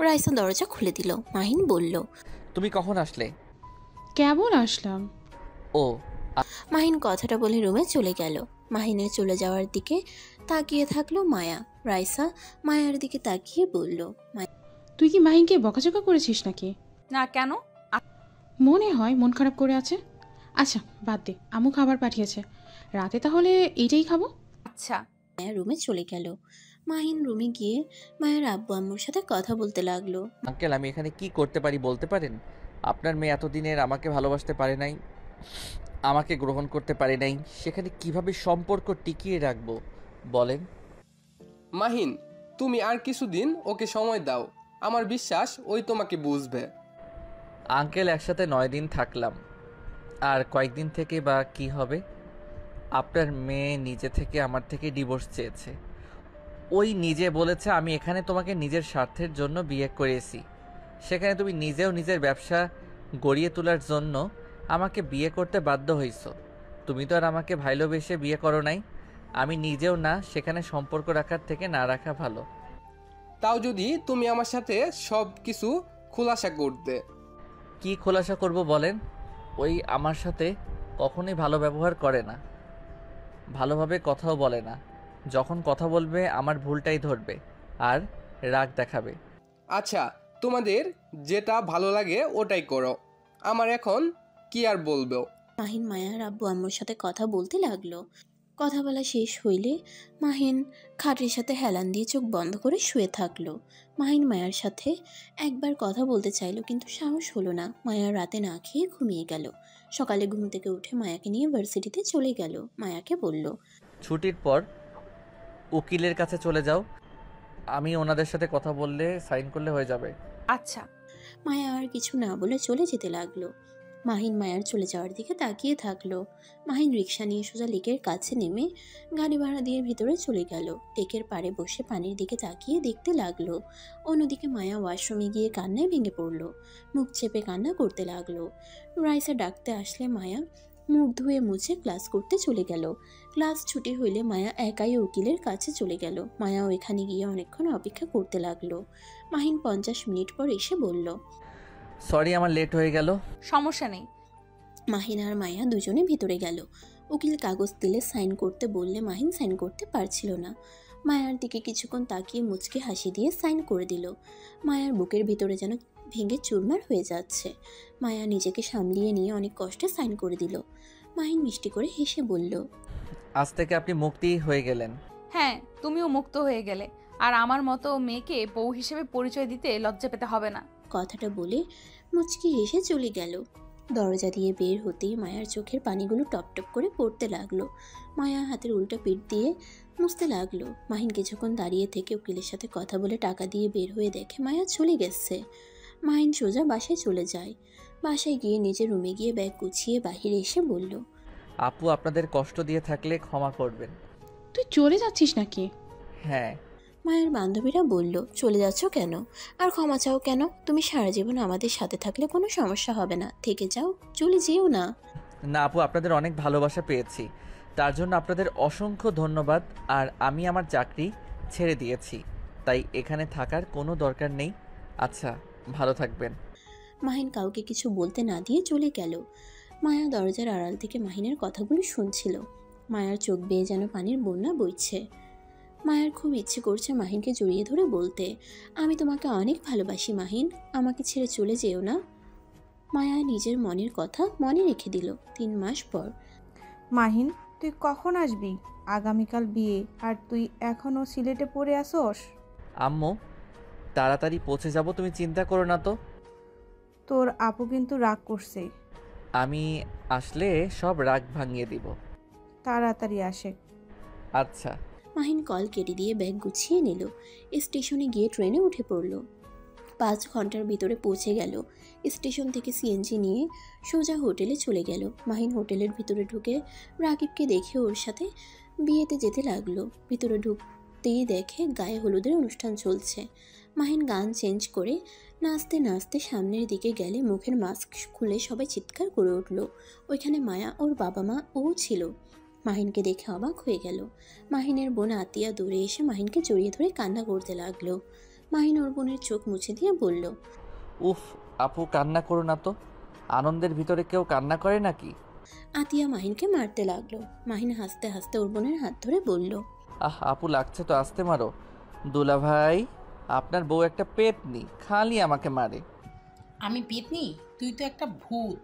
রাইসা দরজা খুলে দিল। মাহিন বলল, তুমি কখন আসলে? কেবল আসলাম। ও। মাহিন কথাটা বলে রুমে চলে গেল। মাহিনের চলে যাওয়ার দিকে তাকিয়ে থাকলো মায়া। রাইসা মায়ার দিকে তাকিয়ে বলল, তুই কি মাহিনকে বকাঝকা করেছিস নাকি? না কেন? মনে হয় মন খারাপ করে আছে। আচ্ছা বাদ দে, আম্মু খাবার পাঠিয়েছে, রাতে তাহলে এইটাই খাবো। আচ্ছা। মায়া রুমে চলে গেল। মাহিন রুমে গিয়ে মায়ের আব্বু আম্মুর সাথে কথা বলতে লাগলো। আঙ্কেল, আমি এখানে কি করতে পারি বলতে পারেন? আপনার মেয়ে এতদিনের আমাকে ভালোবাসতে পারে নাই, আমাকে গ্রহণ করতে পারে নাই, সেখানে কিভাবে সম্পর্ক টিকিয়ে রাখবো বলেন? মাহিন, তুমি আর কিছুদিন ওকে সময় দাও, আমার বিশ্বাস ওই তোমাকে বুঝবে। আঙ্কেল, একসাথে 9 দিন থাকলাম, আর কয়েকদিন থেকে বা কি হবে? আপনার মেয়ে নিজে থেকে আমার থেকে ডিভোর্স চেয়েছে। ওই নিজে বলেছে আমি এখানে তোমাকে নিজের স্বার্থের জন্য বিয়ে করেছি, সেখানে তুমি নিজেও নিজের ব্যবসা গড়িয়ে তোলার জন্য আমাকে বিয়ে করতে বাধ্য হইছো। তুমি তো আর আমাকে ভালোবেসে বিয়ে করো নাই, আমি নিজেও না, সেখানে সম্পর্ক রাখার থেকে না রাখা ভালো। তাও যদি তুমি আমার সাথে সব কিছু খোলাসা করতে। কি খোলাসা করব বলেন? ওই আমার সাথে কখনোই ভালো ব্যবহার করে না, ভালোভাবে কথাও বলে না, যখন কথা বলবে আমার ভুলটাই ধরবে আর রাগ দেখাবে। আচ্ছা, তোমাদের যেটা ভালো লাগে ওটাই করো, আমার এখন কি আর বলবো। মাহিন মায়ার আব্বু আম্মুর সাথে কথা বলতে লাগলো। কথা বলা শেষ হইলে মাহিন খাটের সাথে হেলান দিয়ে চোখ বন্ধ করে শুয়ে থাকলো। মাহিন মায়ার সাথে একবার কথা বলতে চাইলো, কিন্তু সাহস হলো না। মায়া রাতে না খেয়ে ঘুমিয়ে গেল। সকালে ঘুম থেকে উঠে মায়াকে নিয়ে ভার্সিটিতে চলে গেল। মায়াকে বলল, ছুটির পর উকিলের কাছে চলে যাও, আমি ওনাদের সাথে কথা বললে সাইন করলে হয়ে যাবে। আচ্ছা। মায়া আর কিছু না বলে চলে যেতে লাগলো। মাহিন মায়ার চলে যাওয়ার দিকে তাকিয়ে থাকলো। মাহিন রিক্সা নিয়ে সোজা লেকের কাছে নেমে গাড়ি ভাড়া দিয়ে ভিতরে চলে গেল। লেকের পাড়ে বসে পানির দিকে তাকিয়ে দেখতে লাগলো। অন্যদিকে মায়া ওয়াশরুমে গিয়ে কান্নায় ভেঙে পড়লো। মুখ চেপে কান্না করতে লাগলো। রাইসা ডাকতে আসলে মায়া মুখ ধুয়ে মুছে ক্লাস করতে চলে গেল। ক্লাস ছুটি হইলে মায়া একাই উকিলের কাছে চলে গেল। মায়াও এখানে গিয়ে অনেকক্ষণ অপেক্ষা করতে লাগলো। মাহিন 50 মিনিট পর এসে বলল, সরি, আমার লেট হয়ে গেল। সমস্যা নেই। মাহিন আর মায়া দুজনে ভিতরে গেল। উকিল কাগজ দিলে সাইন করতে বললে মাহিন সাইন করতে পারছিল না। মায়ার দিকে কিছুক্ষণ তাকিয়ে মুচকে হাসি দিয়ে সাইন করে দিল। মায়ার বুকের ভিতরে যেন ভেঙে চুরমার হয়ে যাচ্ছে। মায়া নিজেকে সামলিয়ে নিয়ে অনেক কষ্টে সাইন করে দিল। মাহিন মিষ্টি করে হেসে বলল, আজ থেকে আপনি মুক্তি হয়ে গেলেন। হ্যাঁ, তুমিও মুক্ত হয়ে গেলে, আর আমার মতো মেয়েকে বউ হিসেবে পরিচয় দিতে লজ্জা পেতে হবে না। কথাটা বলে মুচকি হেসে চলে গেল। দরজা দিয়ে বের হতেই মায়ার চোখের পানিগুলো টপটপ করে পড়তে লাগলো। মায়া হাতের উল্টো পিঠ দিয়ে মুছতে লাগলো। মাহিন কিছুক্ষণ দাঁড়িয়ে থেকে উকিলের সাথে কথা বলে টাকা দিয়ে বের হয়ে দেখে মায়া চলে গেছে। মাহিন সোজা বাসায় চলে যায়। বাসায় গিয়ে নিজের রুমে গিয়ে ব্যাগ গুছিয়ে বাহিরে এসে বলল, আপু, আপনাদের কষ্ট দিয়ে থাকলে ক্ষমা করবেন। তুই চলে যাচ্ছিস নাকি? হ্যাঁ। মায়ের বান্ধবীরা বলল, চলে যাচ্ছ কেন আর ক্ষমা চাও কেন? তুমি সারা জীবন আমাদের সাথে থাকলে কোনো সমস্যা হবে না, থেকে যাও, চলে যেও না। না আপু, আপনাদের অনেক ভালোবাসা পেয়েছি, তার জন্য আপনাদের অসংখ্য ধন্যবাদ। আর আমি আমার চাকরি ছেড়ে দিয়েছি, তাই এখানে থাকার কোনো দরকার নেই। আচ্ছা, ভালো থাকবেন। মাহিন কাউকে কিছু বলতে না দিয়ে চলে গেল। মায়া দরজার আড়াল থেকে মাহিনের কথাগুলো শুনছিল। মায়ার চোখ বেয়ে যেন পানির বন্যা বইছে। মায়ার খুব ইচ্ছে করছে মাহিনকে জড়িয়ে ধরে বলতে, আমি তোমাকে অনেক ভালোবাসি মাহিন, আমাকে ছেড়ে চলে যেও না। মায়া নিজের মনের কথা মনে রেখে দিল। 3 মাস পর। মাহিন, তুই কখন আসবি? আগামীকাল বিয়ে, আর তুই এখনো সিলেটে পড়ে আসোস? আম্মু, তাড়াতাড়ি পৌঁছে যাব, তুমি চিন্তা করো না তো। তোর আপু কিন্তু রাগ করছে। আমি আসলে সব রাগ ভাঙিয়ে দিব। তাড়াতাড়ি আসে। আচ্ছা। মাহিন কল কেটে দিয়ে ব্যাগ গুছিয়ে নিল। স্টেশনে গিয়ে ট্রেনে উঠে পড়ল। 5 ঘন্টার ভিতরে পৌঁছে গেল। স্টেশন থেকে সিএনজি নিয়ে সোজা হোটেলে চলে গেল। মাহিন হোটেলের ভিতরে ঢুকে রাকিবকে দেখে ওর সাথে বিয়েতে যেতে লাগলো। ভিতরে ঢুকতেই দেখে গায়ে হলুদের অনুষ্ঠান চলছে। মাহিন গান চেঞ্জ করে নাচতে নাচতে সামনের দিকে গেলে মুখের মাস্ক খুলে সবাই চিৎকার করে উঠল। ওইখানে মায়া, ওর বাবা মা ও ছিল। মাহিনকে দেখে অবাক হয়ে গেল। মাহিনের বোন আতিয়া দৌড়ে এসে মাহিনকে জড়িয়ে ধরে কান্না করতে লাগলো। মাহিন ওর বোনের চোখ মুছে দিয়ে বলল, উফ আপু, কান্না করো না তো, আনন্দের ভিতরে কেউ কান্না করে নাকি? আতিয়া মাহিনকে মারতে লাগলো। মাহিন হাসতে হাসতে ওর বোনের হাত ধরে বলল, আহ আপু, লাগছে তো, আসতে মারো। দুলা ভাই, আপনার বউ একটা পেতনি, খালি আমাকে মারে। আমি পেতনি? তুই তো একটা ভূত।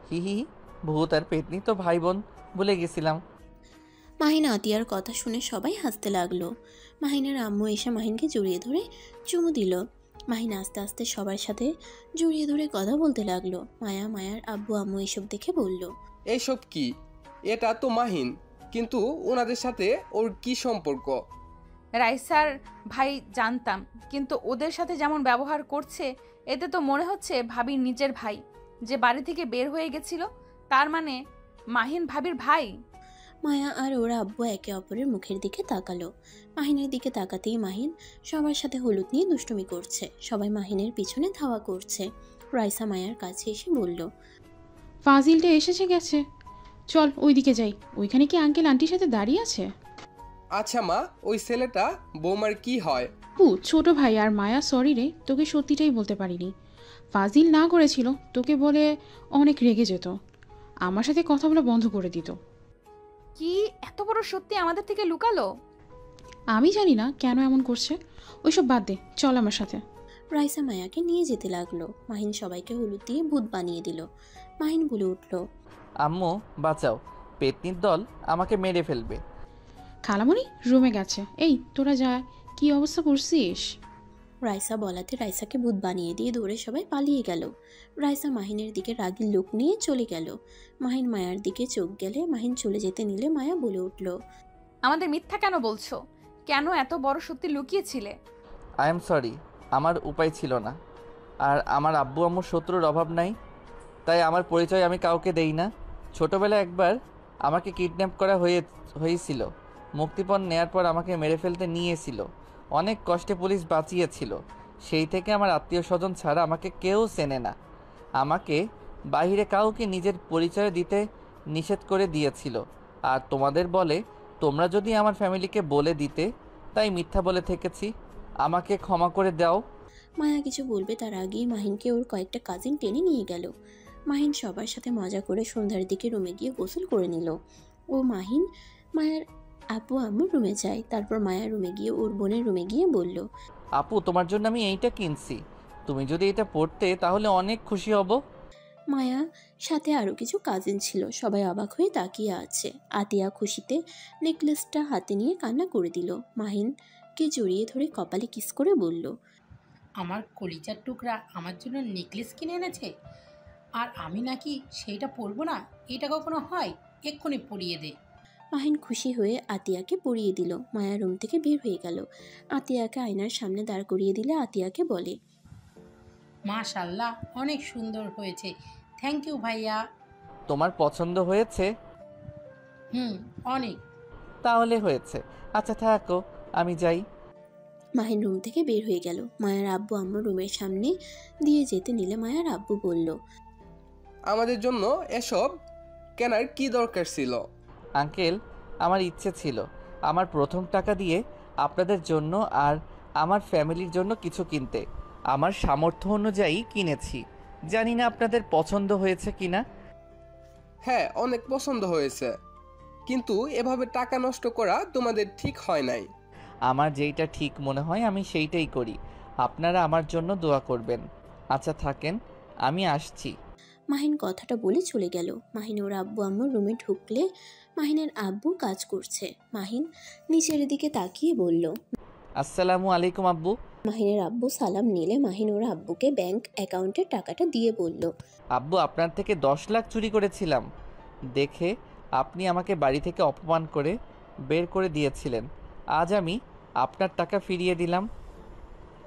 হি হি হি, ভূত আর পেতনি তো ভাই বোন, ভুলে গেছিলাম। মাহিন আতিয়ার কথা শুনে সবাই হাসতে লাগলো। মাহিনের আম্মু এসে মাহিনকে জড়িয়ে ধরে চুমু দিল। মাহিন আস্তে আস্তে সবার সাথে জড়িয়ে ধরে কথা বলতে লাগলো। মায়ার আব্বু আম্মু এসব দেখে বলল, এইসব কি? এটা তো মাহিন, কিন্তু ওনাদের সাথে ওর কি সম্পর্ক? রাইসার ভাই জানতাম, কিন্তু ওদের সাথে যেমন ব্যবহার করছে এতে তো মনে হচ্ছে ভাবির নিজের ভাই, যে বাড়ি থেকে বের হয়ে গেছিল। তার মানে মাহিন ভাবির ভাই। মায়া আর ওরা আব্বু একে অপরের মুখের দিকে তাকালো। মাহিনের দিকে তাকাতেই মাহিন সবার সাথে হলুদ নিয়ে দুষ্টুমি করছে। সবাই মাহিনের পিছনে ধাওয়া করছে। রাইসা মায়ার কাছে এসে বলল, ফাজিলটা এসেছে গেছে, চল ওইদিকে যাই। ওইখানে কি আঙ্কেল আন্টির সাথে দাঁড়িয়ে আছে? আচ্ছা মা, ওই ছেলেটা বৌমার কি হয়? ছোট ভাই। আর মায়া সরি রে, তোকে সত্যিটাই বলতে পারিনি। ফাজিল না করেছিল তোকে বলে অনেক রেগে যেত, আমার সাথে কথা বলা বন্ধ করে দিত। কি এত বড় সত্যি আমাদের থেকে লুকালো? আমি জানি না কেন এমন করছে, ওইসব বাদ দে, চল আমার সাথে। রাইসা মায়াকে নিয়ে যেতে লাগলো। মাহিন সবাইকে হলুদ দিয়ে ভূত বানিয়ে দিল। মাহিন বলে উঠল, আম্মু বাঁচাও, পেতনির দল আমাকে মেরে ফেলবে। খালামণি রুমে গেছে। এই তোরা যা, কি অবস্থা করছিস? রাইসা বলাতে রাইসাকে ভূত বানিয়ে দিয়ে দৌড়ে সবাই পালিয়ে গেল। রাইসা মাহিনের দিকে রাগী লোক নিয়ে চলে গেল। মাহিন মায়ার দিকে চোখ গেলে মাহিন চলে যেতে নিলে মায়া বলে উঠল, আমাদের মিথ্যা কেন বলছো? কেন এত বড় সত্যি লুকিয়েছিলে? আই এম সরি, আমার উপায় ছিল না। আর আমার আব্বু আম্মুর শত্রুর অভাব নাই, তাই আমার পরিচয় আমি কাউকে দেই না। ছোটোবেলায় একবার আমাকে কিডন্যাপ করা হয়েছিল। মুক্তিপণ নেয়ার পর আমাকে মেরে ফেলতে নিয়েছিল। অনেক কষ্টে পুলিশ বাঁচিয়েছিল। সেই থেকে আমার আত্মীয় স্বজন ছাড়া আমাকে কেউ চেনে না। আমাকে বাইরে কাউকে নিজের পরিচয় দিতে নিষেধ করে দিয়েছিল। আর তোমাদের বলে তোমরা যদি আমার ফ্যামিলিকে বলে দিতে, তাই মিথ্যা বলে থেকেছি। আমাকে ক্ষমা করে দাও। মায়া কিছু বলবে তার আগেই মাহিনকে ওর কয়েকটা কাজিন টেনে নিয়ে গেল। মাহিন সবার সাথে মজা করে সন্ধ্যার দিকে রুমে গিয়ে গোসল করে নিল। ও মাহিন মায়ের আব্বু আম্মুর রুমে যায়। তারপর মায়া রুমে গিয়ে ওর বোনের রুমে গিয়ে বলল, আপু তোমার জন্য আমি এইটা কিনছি, তুমি যদি এটা পড়তে তাহলে অনেক খুশি হব। মায়া সাথে আরও কিছু কাজিন ছিল। সবাই অবাক হয়ে তাকিয়ে আছে। আতিয়া খুশিতে নেকলেসটা হাতে নিয়ে কান্না করে দিল। মাহিনকে জড়িয়ে ধরে কপালে কিস করে বলল, আমার কলিজার টুকরা আমার জন্য নেকলেস কিনে এনেছে, আর আমি নাকি সেইটা পরবো না? এটা কখনো হয়? এক্ষুনি পরিয়ে দে। মাহিন খুশি হয়ে আতিয়াকে পরিয়ে দিল। মায়া রুম থেকে বের হয়ে গেল। আতিয়াকে আয়নার সামনে দাঁড় করিয়ে দিলে আতিয়াকে বলে, মাশাআল্লাহ, অনেক সুন্দর হয়েছে। থ্যাংক ইউ ভাইয়া। তোমার পছন্দ হয়েছে? অনেক। তাহলে হয়েছে, আচ্ছা থাকো, আমি যাই। মাহিন রুম থেকে বের হয়ে গেল। মায়ার আব্বু আম্মু রুমের সামনে দিয়ে যেতে নিলে মায়ার আব্বু বলল, আমাদের জন্য এসব কেনার কি দরকার ছিল? আঙ্কেল, আমার ইচ্ছে ছিল আমার প্রথম টাকা দিয়ে আপনাদের জন্য আর আমার ফ্যামিলির জন্য কিছু কিনতে। আমার সামর্থ্য অনুযায়ী কিনেছি। জানি না আপনাদের পছন্দ হয়েছে কিনা। হ্যাঁ, অনেক পছন্দ হয়েছে, কিন্তু এভাবে টাকা নষ্ট করা তোমাদের ঠিক হয় নাই। আমার যেইটা ঠিক মনে হয় আমি সেইটাই করি। আপনারা আমার জন্য দোয়া করবেন। আচ্ছা থাকেন, আমি আসছি। মাহিন কথাটা বলে চলে গেল। মাহিন ওর আব্বু আম্মুর রুমে ঢুকলে মাহিনের আব্বু কাজ করছে। মাহিন নিচের দিকে তাকিয়ে বলল, আসসালামু আলাইকুম আব্বু। মাহিনের আব্বু সালাম নিলে মাহিন ওর আব্বুকে ব্যাংক অ্যাকাউন্টের টাকাটা দিয়ে বলল, আব্বু, আপনার থেকে 10 লাখ চুরি করেছিলাম দেখে আপনি আমাকে বাড়ি থেকে অপমান করে বের করে দিয়েছিলেন। আজ আমি আপনার টাকা ফিরিয়ে দিলাম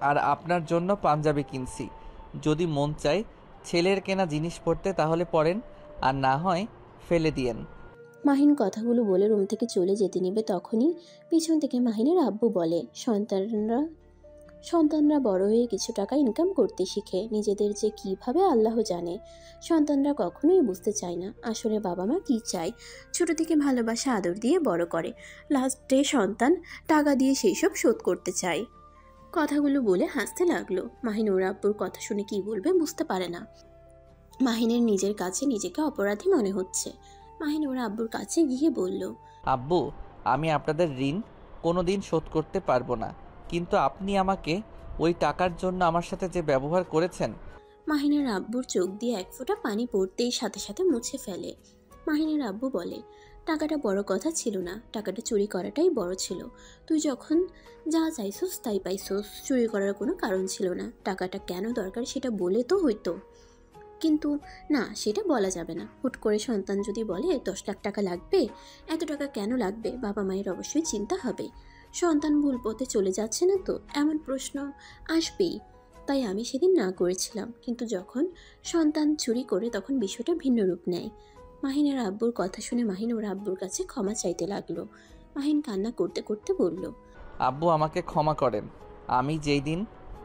আর আপনার জন্য পাঞ্জাবি কিনছি। যদি মন চায় ছেলের কেনা জিনিস পড়তে তাহলে পড়েন, আর না হয় ফেলে দিয়েন। মাহিন কথাগুলো বলে রুম থেকে চলে যেতে নিবে তখনই পিছন থেকে মাহিনের আব্বু বলে, সন্তানরা বড় হয়ে কিছু টাকা ইনকাম করতে শিখে। নিজেদের যে কিভাবে আল্লাহ জানে। সন্তানরা কখনোই বুঝতে চায় না আসলে বাবা মা কী চায়। ছোট থেকে ভালোবাসা আদর দিয়ে বড় করে, লাস্টে সন্তান টাকা দিয়ে সেই সব শোধ করতে চায়। কথাগুলো বলে হাসতে লাগলো। মাহিন ওর আব্বুর কথা শুনে কি বলবে বুঝতে পারে না। মাহিনের নিজের কাছে নিজেকে অপরাধী মনে হচ্ছে। মাহিন ওর আব্বুর কাছে গিয়ে বলল, আব্বু, আমি আপনাদের ঋণ কোনো দিন শোধ করতে পারবো না, কিন্তু আপনি আমাকে ওই টাকার জন্য আমার সাথে যে ব্যবহার করেছেন। মাহিনের আব্বুর চোখ দিয়ে এক ফোঁটা পানি পড়তেই সাথে সাথে মুছে ফেলে। মাহিনের আব্বু বলে, টাকাটা বড় কথা ছিল না, টাকাটা চুরি করাটাই বড় ছিল। তুই যখন যা চাইছোস তাই পাইছোস, চুরি করার কোনো কারণ ছিল না। টাকাটা কেন দরকার সেটা বলে তো হইতো, কিন্তু না, সেটা বলা যাবে না। হুট করে সন্তান যদি বলে 10 লাখ টাকা লাগবে, এত টাকা কেন লাগবে, বাবা মায়ের অবশ্যই চিন্তা হবে। সন্তান ভুল পথে চলে যাচ্ছে না তো, এমন প্রশ্ন আসবেই। তাই আমি সেদিন না করেছিলাম, কিন্তু যখন সন্তান চুরি করে তখন বিষয়টা ভিন্ন রূপ নেয়। মাহিনের আব্বুর কথা শুনে মাহিন ওর আব্বুর কাছে ক্ষমা চাইতে লাগলো। মাহিন কান্না করতে করতে বলল, আব্বু আমাকে ক্ষমা করেন।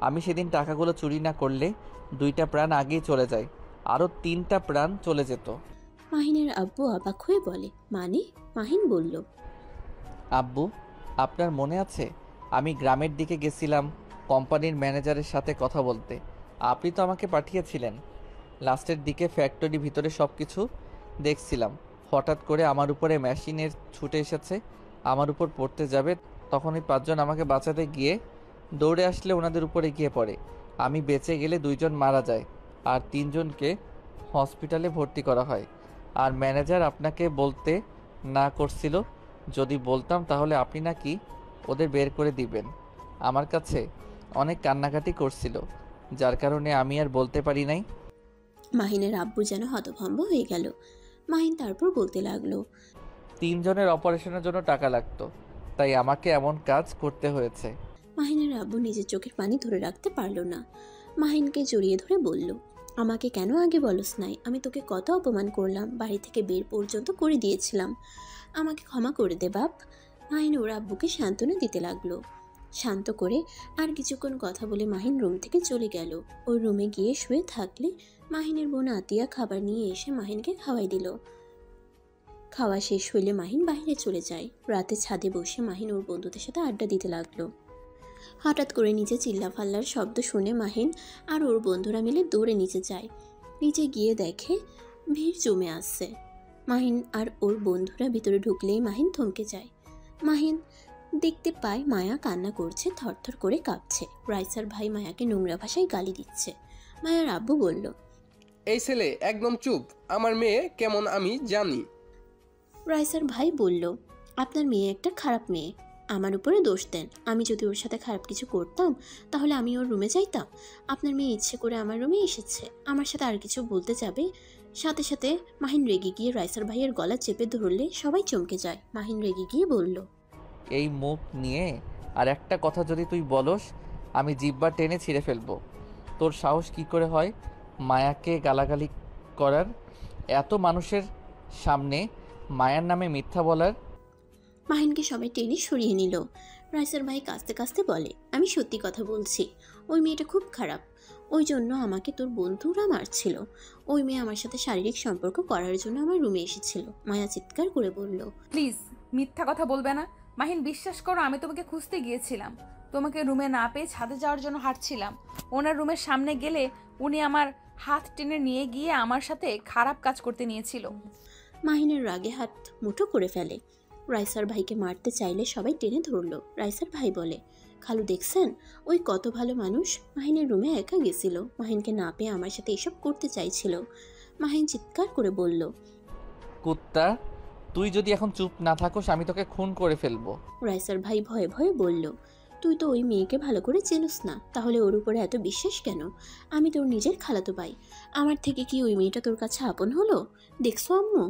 আমি সেদিন টাকাগুলো চুরি না করলে 2টা প্রাণ আগেই চলে যায়, আরও 3টা প্রাণ চলে যেত। মাহিনের আব্বু অবাক হয়ে বলে, মানে? মাহিন বলল, আব্বু, আপনার মনে আছে আমি গ্রামের দিকে গেছিলাম কোম্পানির ম্যানেজারের সাথে কথা বলতে? আপনি তো আমাকে পাঠিয়েছিলেন। লাস্টের দিকে ফ্যাক্টরি ভিতরে সব কিছু দেখছিলাম, হঠাৎ করে আমার উপরে মেশিনের ছুটে এসেছে, আমার উপর পড়তে যাবে। তখন ওই 5 জন আমাকে বাঁচাতে গিয়ে দৌড়ে আসলে ওনাদের উপরে গিয়ে পড়ে। আমি বেঁচে গেলে 2 জন মারা যায় আর 3 জনকে হসপিটালে ভর্তি করা হয়। আর ম্যানেজার আপনাকে বলতে না করছিল, যদি বলতাম তাহলে আপনি নাকি ওদের বের করে দিবেন। আমার কাছে অনেক কান্নাকাটি করছিল, যার কারণে আমি আর বলতে পারি নাই। মাহিনের আব্বু যেন হতভম্ব হয়ে গেল। মাহিন তারপর বলতে লাগলো, 3 জনের অপারেশনের জন্য টাকা লাগতো, তাই আমাকে এমন কাজ করতে হয়েছে। মাহিনের আব্বু নিজের চোখের পানি ধরে রাখতে পারল না। মাহিনকে জড়িয়ে ধরে বলল, আমাকে কেন আগে বলস নাই? আমি তোকে কত অপমান করলাম, বাড়ি থেকে বের পর্যন্ত করে দিয়েছিলাম। আমাকে ক্ষমা করে দে বাপ। মাহিন ওর আব্বুকে সান্ত্বনা দিতে লাগলো। শান্ত করে আর কিছুক্ষণ কথা বলে মাহিন রুম থেকে চলে গেল। ওর রুমে গিয়ে শুয়ে থাকলে মাহিনের বোন আতিয়া খাবার নিয়ে এসে মাহিনকে খাওয়াই দিল। খাওয়া শেষ হইলে মাহিন বাইরে চলে যায়। রাতে ছাদে বসে মাহিন ওর বন্ধুদের সাথে আড্ডা দিতে লাগলো। হঠাৎ করে নিচে চিল্লাফাল্লার শব্দ শুনে মাহিন আর ওর বন্ধুরা মিলে দৌড়ে নিচে যায়। নিচে গিয়ে দেখে ভিড় জমে আসছে। মাহিন আর ওর বন্ধুরা ভিতরে ঢুকলেই মাহিন থমকে যায়। মাহিন দেখতে পায় মায়া কান্না করছে, থরথর করে কাঁপছে। রাইসার ভাই মায়াকে নোংরা ভাষায় গালি দিচ্ছে। মায়ার আব্বু বলল, এই ছেলে একদম চুপ, আমার মেয়ে কেমন আমি জানি। রাইসার ভাই বলল, আপনার মেয়ে একটা খারাপ মেয়ে, আমার উপরে দোষ দেন। আমি যদি ওর সাথে খারাপ কিছু করতাম তাহলে আমি ওর রুমে যাইতাম? আপনার মেয়ে ইচ্ছে করে আমার রুমে এসেছে, আমার সাথে আর কিছু বলতে যাবে। সাথে সাথে মাহিন রেগে গিয়ে রাইসার ভাইয়ের গলা চেপে ধরলে সবাই চমকে যায়। মাহিন রেগে গিয়ে বলল, এই মুখ নিয়ে আর একটা কথা যদি তুই বলস, আমি জিহ্বা টেনে ছিঁড়ে ফেলবো। তোর সাহস কি করে হয় মায়াকে গালাগালি করার, এত মানুষের সামনে মায়ার নামে মিথ্যা বলার? মাহিনকে সবাই টেনে সরিয়ে নিল। রাইসার ভাই কাঁদতে কাঁদতে বলে, আমি সত্যি কথা বলছি, ওই মেয়েটা খুব খারাপ, ওই জন্য আমাকে তোর বন্ধুরা মারছিল। ওই মেয়ে আমার সাথে শারীরিক সম্পর্ক করার জন্য আমার রুমে এসেছিল। মায়া চিৎকার করে বলল, প্লিজ মিথ্যা কথা বলবে না। মাহিন, বিশ্বাস করো, আমি তোমাকে খুঁজতে গিয়েছিলাম। তোমাকে রুমে না পেয়ে ছাদে যাওয়ার জন্য হাঁটছিলাম। ওনার রুমের সামনে গেলে উনি আমার হাত টেনে নিয়ে গিয়ে আমার সাথে খারাপ কাজ করতে নিয়েছিল। মাহিনের রাগে হাত মুঠো করে ফেলে। রাইসার ভাইকে মারতে চাইলে সবাই টেনে ধরলো। রাইসার ভাই বলে, খালু দেখছেন, ওই কত ভালো মানুষ, মাহিনের রুমে একা গেছিল, মাহিনকে না পেয়ে আমার সাথে এসব করতে চাইছিল। মাহিন চিৎকার করে বলল, কুত্তা, তুই যদি এখন চুপ না থাকোস আমি তোকে খুন করে ফেলবো। রাইসার ভাই ভয়ে ভয়ে বলল, তুই তো ওই মেয়েকে ভালো করে চেনস না, তাহলে ওর উপরে এত বিশ্বাস কেন? আমি তোর নিজের খালাতো ভাই, আমার থেকে কি ওই মেয়েটা তোর কাছে আপন হলো? দেখছো আম্মু,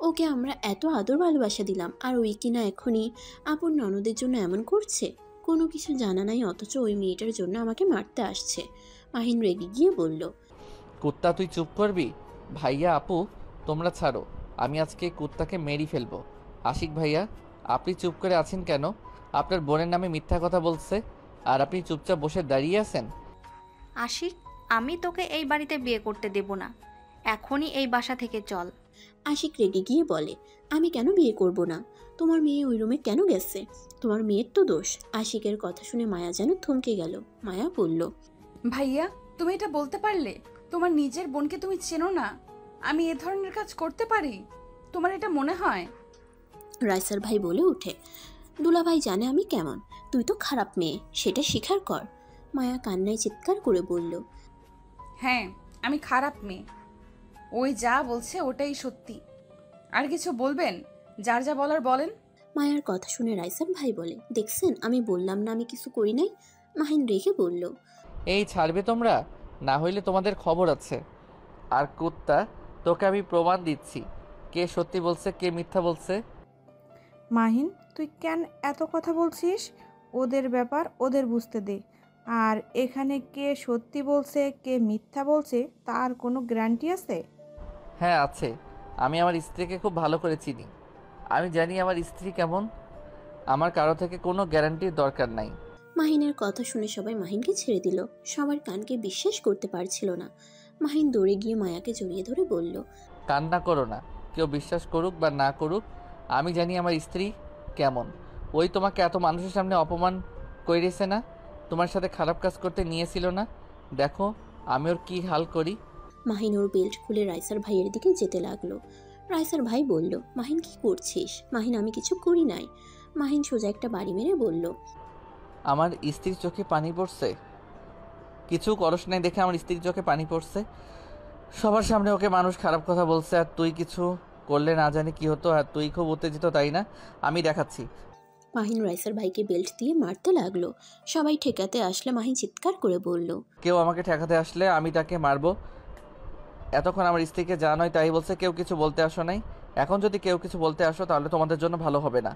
ওকে আমরা এত আদর ভালোবাসা দিলাম, আর ওই কিনা এখনই আপন ননদের জন্য এমন করছে। কোনো কিছু জানা নাই, অথচ ওই মেয়েটার জন্য আমাকে মারতে আসছে। মাহিন রেগে গিয়ে বলল, কুত্তা, তুই চুপ করবি? ভাইয়া আপু তোমরা ছাড়ো, আমি আজকে কুত্তাকে মেরেই ফেলবো। আশিক ভাইয়া, আপনি চুপ করে আছেন কেন? আপনার বোনের নামে মিথ্যা কথা বলছে আর আপনি চুপচাপ বসে দাঁড়িয়ে আছেন। আশিক, আমি তোকে এই বাড়িতে বিয়ে করতে দেব না, এখনই এই বাসা থেকে চল। আশিক রেগে গিয়ে বলে, আমি কেন বিয়ে করব না? তোমার মেয়ে ওই রুমে কেন গেছে? তোমার মেয়ের তো দোষ। আশিকের কথা শুনে মায়া যেন থমকে গেল। মায়া বলল, ভাইয়া, তুমি এটা বলতে পারলে? তোমার নিজের বোনকে তুমি চেনো না? আমি এ ধরনের কাজ করতে পারি? তোমার এটা মনে হয়? রাইসার ভাই বলে উঠে, দুলাভাই জানে আমি কেমন, তুই তো খারাপ মেয়ে, সেটা স্বীকার কর। মায়া কান্নায় চিৎকার করে বলল, হ্যাঁ, আমি খারাপ মেয়ে। ওই যা বলছে ওটাই সত্যি। আর কিছু বলবেন? যার যা বলার বলেন। মায়ার কথা শুনে রাইসার ভাই বলে, দেখছেন আমি বললাম না আমি কিছু করি নাই। মাহিন রেখে বলল, এই ছাড়বে তোমরা, না হইলে তোমাদের খবর আছে। আর কুত্তা, তোকে আমি প্রমাণ দিচ্ছি কে সত্যি বলছে কে মিথ্যা বলছে। মাহিন, তুই কেন এত কথা বলছিস? ওদের ব্যাপার ওদের বুঝতে দে। আর এখানে কে সত্যি বলছে কে মিথ্যা বলছে তার কোনো গ্যারান্টি আছে? হ্যাঁ আছে, আমি আমার স্ত্রীকে খুব ভালো করে চিনি। আমি জানি আমার স্ত্রী কেমন। আমার কারো থেকে কোনো গ্যারান্টির দরকার নাই। মাহিনের কথা শুনে সবাই মাহিনকে ছেড়ে দিল। সবার কানকে বিশ্বাস করতে পারছিল না। মাহিন দৌড়ে গিয়ে মায়াকে জড়িয়ে ধরে বলল, কান্না করো না। কেউ বিশ্বাস করুক বা না করুক, আমি জানি আমার স্ত্রী কেমন। ওই তোমাকে এত মানুষের সামনে অপমান করেছে না, তোমার সাথে খারাপ কাজ করতে নিয়েছিল না, দেখো আমি ওর কী হাল করি। মাহিন ওর বেল্ট খুলে রাইসার ভাইয়ের দিকে যেতে লাগলো। রাইসার ভাই বলল, মাহিন কি করছিস? মাহিন, আমি কিছু করি নাই। মাহিন সোজা একটা বাড়ি মেরে বলল, আমার স্ত্রীর চোখে পানি পড়ছে। কিছু করস নাই দেখে আমার স্ত্রীর চোখে পানি পড়ছে। সবার সামনে ওকে মানুষ খারাপ কথা বলছে, আর তুই কিছু করলে না জানি কি হতো। আর তুই খুব উত্তেজিত, তাই না? আমি দেখাচ্ছি। মাহিন রাইসার ভাইকে বেল্ট দিয়ে মারতে লাগলো। সবাই ঠেকাতে আসলে মাহিন চিৎকার করে বলল, কেউ আমাকে ঠেকাতে আসলে আমি তাকে মারবো। এতক্ষণ আমার স্ত্রীকে যা নয় তাই বলছে, কেউ কিছু বলতে আসো নাই। এখন যদি কেউ কিছু বলতে আসো তাহলে তোমাদের জন্য ভালো হবে না।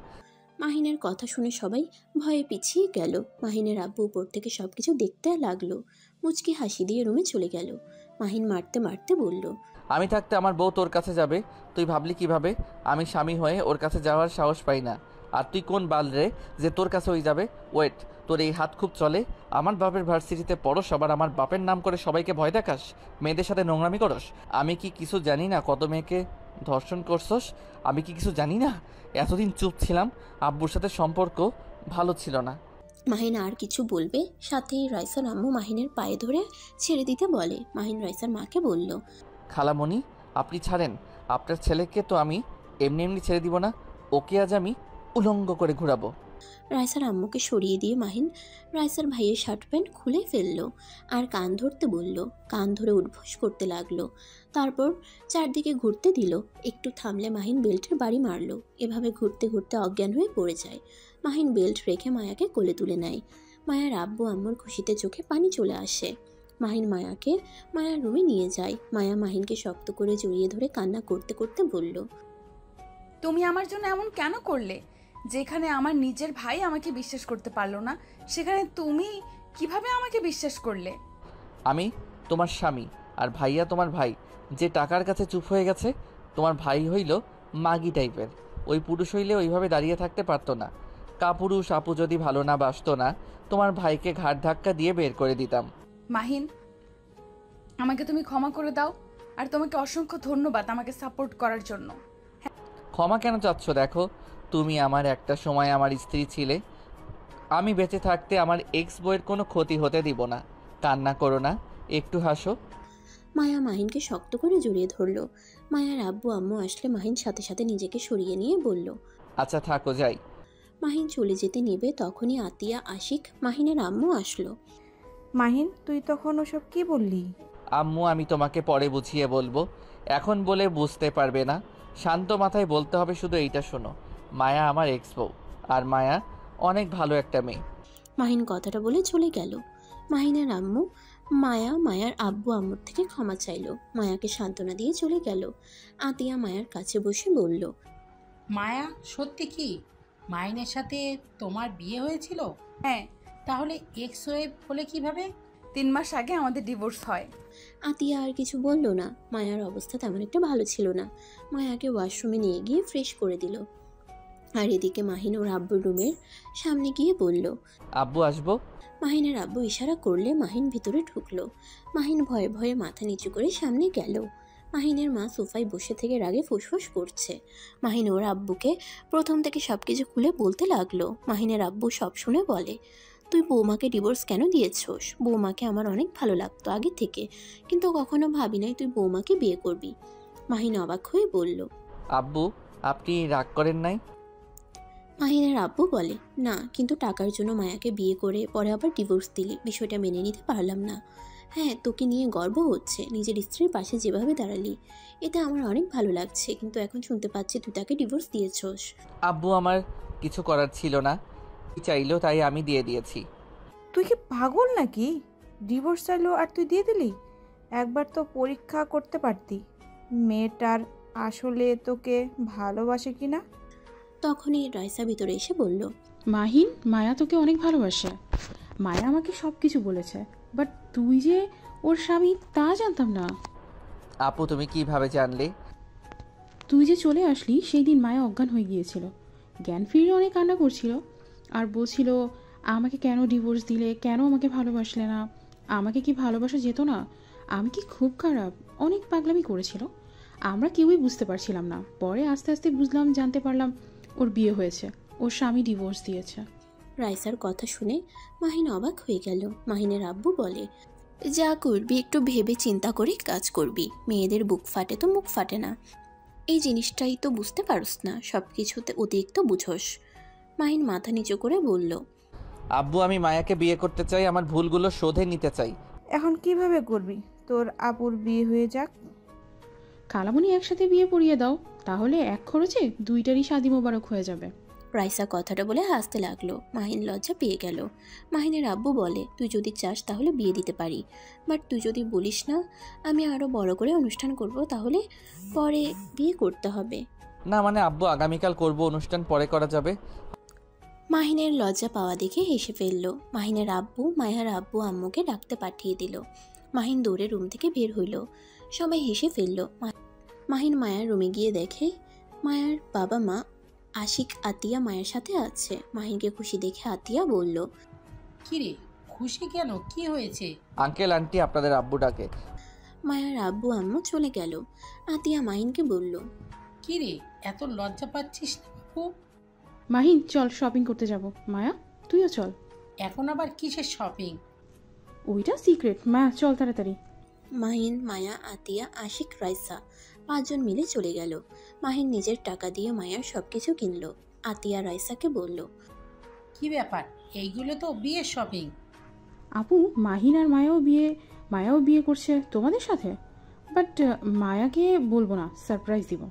মাহিনের কথা শুনে সবাই ভয়ে পিছিয়ে গেল। মাহিনের আব্বু উপর থেকে সবকিছু দেখতে লাগলো। মুচকি হাসি দিয়ে রুমে চলে গেল। মাহিন মারতে মারতে বলল, আমি থাকতে আমার বউ তোর কাছে যাবে? তুই ভাবলি কিভাবে? আমি স্বামী হয়ে ওর কাছে যাওয়ার সাহস পাই না। আর তুই কোন বাল রে যে তোর কাছে ওই যাবে? ওয়েট, তোর এই হাত খুব চলে। আমার বাপের ভার্সিটিতে পড়ো, সবার আমার বাপের নাম করে সবাইকে ভয় দেখাস, মেয়েদের সাথে নোংরামি করস। আমি কি কিছু জানি না কত মেয়েকে ধর্ষণ করছস? আমি কি কিছু জানি না? এতদিন চুপ ছিলাম, আব্বুর সাথে সম্পর্ক ভালো ছিল না। মাহিন আর কিছু বলবে, সাথেই রাইসার আম্মু মাহিনের পায়ে ধরে ছেড়ে দিতে বলে। মাহিন রাইসার মাকে বলল, খালামণি আপনি ছাড়েন, আপনার ছেলেকে তো আমি এমনি এমনি ছেড়ে দিব না। ওকে আজ আমি উলঙ্গ করে ঘুরাবো। রাইসার আম্মুকে সরিয়ে দিয়ে মাহিন রাইসার ভাইয়ের শার্ট প্যান্ট খুলে ফেললো আর কান ধরতে বলল। কান ধরে উঠবোস করতে লাগলো। তারপর চারদিকে ঘুরতে দিল। একটু থামলে মাহিন বেল্টের বাড়ি মারলো। এভাবে ঘুরতে ঘুরতে অজ্ঞান হয়ে পড়ে যায়। মাহিন বেল্ট রেখে মায়াকে কোলে তুলে নেয়। মায়ার আব্বু আম্মুর খুশিতে চোখে পানি চলে আসে। মাহিন মায়াকে মায়ার রুমে নিয়ে যায়। মায়া মাহিনকে শক্ত করে জড়িয়ে ধরে কান্না করতে করতে বলল, তুমি আমার জন্য এমন কেন করলে? যেখানে আমার নিজের ভাই আমাকে বিশ্বাস করতে পারলো না, সেখানে তুমি কিভাবে আমাকে বিশ্বাস করলে? আমি তোমার স্বামী, আর ভাইয়া তোমার ভাই, যে টাকার কাছে চুপ হয়ে গেছে। তোমার ভাই হইল মাগি টাইপের। ওই পুরুষ হইলে ওইভাবে দাঁড়িয়ে থাকতে পারতো না। কাপুরুষ আপু যদি ভালো না বাসতো না, তোমার ভাইকে ঘাট ধাক্কা দিয়ে বের করে দিতাম। মাহিন, আমাকে তুমি ক্ষমা করে দাও। আর তোমাকে অসংখ্য ধন্যবাদ আমাকে সাপোর্ট করার জন্য। ক্ষমা কেন চাচ্ছ? দেখো, তুমি আমার একটা সময় আমার স্ত্রী ছিলে। আমি বেঁচে থাকতে আমার এক্স বইয়ের কোনো ক্ষতি হতে দিব না। কান্না করো না, একটু হাসো। মায়া মাহিনকে শক্ত করে জড়িয়ে ধরলো। মায়ার আব্বু আম্মু আসলে মাহিন সাথে সাথে নিজেকে সরিয়ে নিয়ে বলল, আচ্ছা থাকো, যাই। মাহিন চলে যেতে নেবে তখনই আতিয়া, আশিক, মাহিনের আম্মু আসলো। মাহিন, তুই তখন ওসব কি বললি? আম্মু আমি তোমাকে পরে বুঝিয়ে বলবো, এখন বলে বুঝতে পারবে না। শান্ত মাথায় বলতে হবে শুধু এইটা শোনো, মায়া আমার এক্স বউ, আর মায়া অনেক ভালো একটা মেয়ে। মাহিন কথাটা বলে চলে গেল। মাহিনের আম্মু মায়ার আব্বু আম্মুর থেকে ক্ষমা চাইলো। মায়াকে সান্ত্বনা দিয়ে চলে গেল। আতিয়া মায়ার কাছে বসে বলল, মায়া, সত্যি কি মাইনের সাথে তোমার বিয়ে হয়েছিল? হ্যাঁ। তাহলে এক্স হয়ে বলে কিভাবে? 3 মাস আগে আমাদের ডিভোর্স হয়। আতিয়া আর কিছু বলল না। মায়ার অবস্থা তেমন একটা ভালো ছিল না। মায়াকে ওয়াশরুমে নিয়ে গিয়ে ফ্রেশ করে দিল। আর এদিকে মাহিন ওর আব্বুর রুমের সামনে গিয়ে বলল, আব্বু আসবো। মাহিনের আব্বু ইশারা করলে মাহিন ভিতরে ঢুকলো। মাহিন ভয়ে ভয়ে মাথা নিচু করে সামনে গেল। মাহিনের মা সোফায় বসে থেকে রাগে ফুসফুস করছে। মাহিন ওর আব্বুকে প্রথম থেকে সবকিছু খুলে বলতে লাগলো। মাহিনের আব্বু সব শুনে বলে, তুই বৌমাকে ডিভোর্স কেন দিয়েছোস? বৌমাকে আমার অনেক ভালো লাগতো আগে থেকে, কিন্তু কখনো ভাবি নাই তুই বৌমাকে বিয়ে করবি। মাহিন অবাক হয়ে বলল, আব্বু আপনি রাগ করেন নাই? মাহিনের আব্বু বলে, না, কিন্তু টাকার জন্য মায়াকে বিয়ে করে পরে আবার ডিভোর্স দিলি, বিষয়টা মেনে নিতে পারলাম না। হ্যাঁ, তোকে নিয়ে গর্ব হচ্ছে, নিজের স্ত্রীর পাশে যেভাবে দাঁড়ালি, এটা আমার অনেক ভালো লাগছে। কিন্তু এখন শুনতে পাচ্ছি তুই তাকে ডিভোর্স দিয়েছস। আব্বু আমার কিছু করার ছিল না, চাইলো তাই আমি দিয়ে দিয়েছি। তুই কি পাগল নাকি? ডিভোর্স চাইলো আর তুই দিয়ে দিলি? একবার তো পরীক্ষা করতে পারতি মেয়েটার আসলে তোকে ভালোবাসে কি না। তখনই রাইসা ভিতরে এসে বলল, মাহিন, মায়া তোকে অনেক ভালোবাসে। মায়া আমাকে সব কিছু বলেছে, বাট তুই যে ওর স্বামী তা জানতাম না। আপু তুমি কিভাবে জানলে? তুই যে চলে আসলি সেই দিন মায়া অজ্ঞান হয়ে গিয়েছিল, জ্ঞান ফিরিয়ে অনেক কান্না করছিল আর বলছিল আমাকে কেন ডিভোর্স দিলে, কেন আমাকে ভালোবাসলে না, আমাকে কি ভালোবাসা যেত না, আমি কি খুব খারাপ, অনেক পাগলামি করেছিল। আমরা কেউই বুঝতে পারছিলাম না। পরে আস্তে আস্তে বুঝলাম, জানতে পারলাম ওর বিয়ে হয়েছে, ওর স্বামী ডিভোর্স দিয়েছে। রাইসার কথা শুনে মাহিন অবাক হয়ে গেল। মাহিনের আব্বু বলে, যা করবি একটু ভেবে চিন্তা করে কাজ করবি, মেয়েদের বুক ফাটে তো মুখ ফাটে না, এই জিনিসটাই তো বুঝতে পারস না, সব কিছুতে অতিরিক্ত বুঝোস। মাহিন মাথা নিচু করে বলল, আব্বু আমি মায়াকে বিয়ে করতে চাই, আমার ভুলগুলো শোধে নিতে চাই। এখন কিভাবে করবি? তোর আপুর বিয়ে হয়ে যাক। খালামণি একসাথে বিয়ে পড়িয়ে দাও, তাহলে এক খরচে দুইটারই শাদি মোবারক হয়ে যাবে। রাইসা কথাটা বলে হাসতে লাগলো। মাহিন লজ্জা পেয়ে গেল। মাহিনের আব্বু বলে, তুই যদি চাস তাহলে বিয়ে দিতে পারি, বাট তুই যদি বলিস না আমি আরো বড় করে অনুষ্ঠান করব, তাহলে পরে বিয়ে করতে হবে। না মানে আব্বু আগামীকাল করব, অনুষ্ঠান পরে করা যাবে। মাহিনের লজ্জা পাওয়া দেখে হেসে ফেলল। মাহিনের আব্বু মায়ার আব্বু আম্মুকে ডাকতে পাঠিয়ে দিল। মাহিন দৌড়ে রুম থেকে বের হইল। সবাই হেসে ফেলল। মাহিন মায়ার রুমে গিয়ে দেখে মায়ার বাবা মা আশিক আতিয়া মায়ের সাথে আছে। মাহিনকে খুশি দেখে আতিয়া বলল, কিরে খুশি কেন, কি হয়েছে? আঙ্কেল আন্টি আপনাদের আব্বু ডাকে। মায়ার আব্বু আম্মু চলে গেল। আতিয়া মাহিনকে বলল, কিরে এত লজ্জা পাচ্ছিস না বাপু? মাহিন চল শপিং করতে যাব। মায়া তুইও চল। এখন আবার কিসের শপিং? ওইটা সিক্রেট। মায়া চল তাড়াতাড়ি। মাহিন, মায়া, আতিয়া, আশিক, রাইসা 5 জন মিলে চলে গেল। মাহিন নিজের টাকা দিয়ে মায়ার সবকিছু কিনল। আতিয়া রাইসাকে বলল, কি ব্যাপার, এইগুলো তো বিয়ের শপিং। আপু মাহিন আর মায়াও বিয়ে করছে তোমাদের সাথে, বাট মায়াকে বলবো না, সারপ্রাইজ দিব,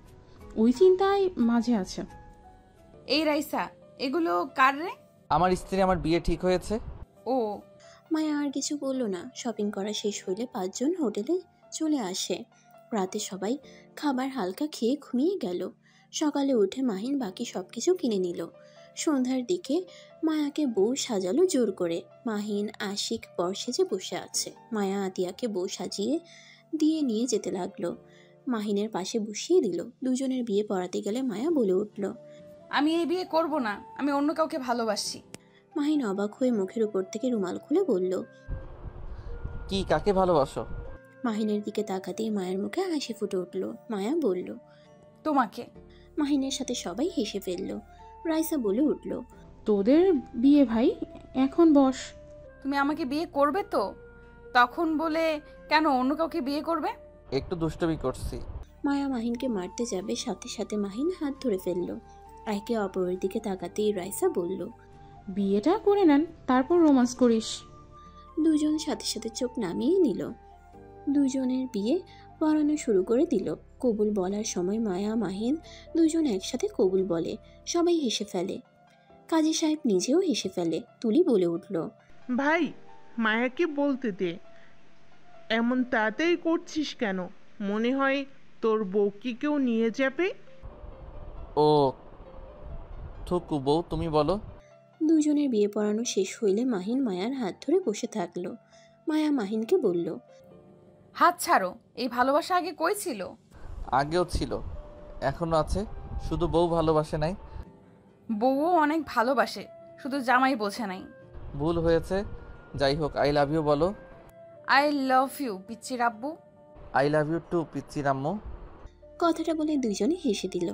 ওই চিন্তায় মাঝে আছে। এই রাইসা, এগুলো কার রে? আমার স্ত্রী, আমার বিয়ে ঠিক হয়েছে। ও। মায়া আর কিছু বলল না। শপিং করা শেষ হইলে 5 জন হোটেলে চলে আসে। রাতে সবাই খাবার হালকা খেয়ে ঘুমিয়ে গেল। সকালে উঠে মাহিন বাকি সব কিছু কিনে নিল। সন্ধ্যার দিকে মায়াকে বউ সাজালো জোর করে। মাহিন আশিক বর সেজে বসে আছে। মায়া আতিয়াকে বউ সাজিয়ে দিয়ে নিয়ে যেতে লাগলো। মাহিনের পাশে বসিয়ে দিল। দুজনের বিয়ে পড়াতে গেলে মায়া বলে উঠল, আমি এই বিয়ে করব না, আমি অন্য কাউকে ভালোবাসি। মাহিন অবাক হয়ে মুখের উপর থেকে রুমাল খুলে বলল, কি কাকে ভালোবাসো? মাহিনের দিকে তাকাতেই মায়ের মুখে হাসি ফুটে উঠল। মায়া বলল, তোমাকে। মাহিনের সাথে সবাই হেসে ফেলল। রাইসা বলে উঠল, তোদের বিয়ে ভাই, এখন বস। তুমি আমাকে বিয়ে করবে তো? তখন বলে কেন অন্য কাউকে বিয়ে করবে? একটু দুষ্টুমি করছি। মায়া মাহিনকে মারতে যাবে, সাথে সাথে মাহিন হাত ধরে ফেলল। একে অপরের দিকে তাকাতেই রাইসা বলল, বিয়েটা করে নেন, তারপর রোমান্স করিস। দুজন সাথে সাথে চোখ নামিয়ে নিল। দুজনের বিয়ে পড়ানো শুরু করে দিল। কবুল বলার সময় মায়া মাহিন দুজন একসাথে কবুল বলে। সবাই হেসে ফেলে। কাজী সাহেব নিজেও হেসে ফেলে। তুলি বলে উঠল, ভাই মায়াকে বলতে দে, এমন তাড়াতাড়ি করছিস কেন? মনে হয় তোর বউকে কেউ নিয়ে যাবে। ও থুকু বউ, তুমি বলো। দুজনের বিয়ে পড়ানো শেষ হইলে মাহিন মায়ার হাত ধরে বসে থাকলো। মায়া মাহিনকে বলল, হাত ছাড়ো, এই ভালোবাসা আগে কই ছিল? আগেও ছিল, এখনো আছে, শুধু বউ ভালোবাসে নাই। বউও অনেক ভালোবাসে, শুধু জামাই বোঝে নাই। ভুল হয়েছে, যাই হোক। আই লাভ ইউ বলো। আই লাভ ইউ পিচ্চির আব্বু। আই লাভ ইউ টু পিচ্চির আম্মু। কথাটা বলে দুজনে হেসে দিল।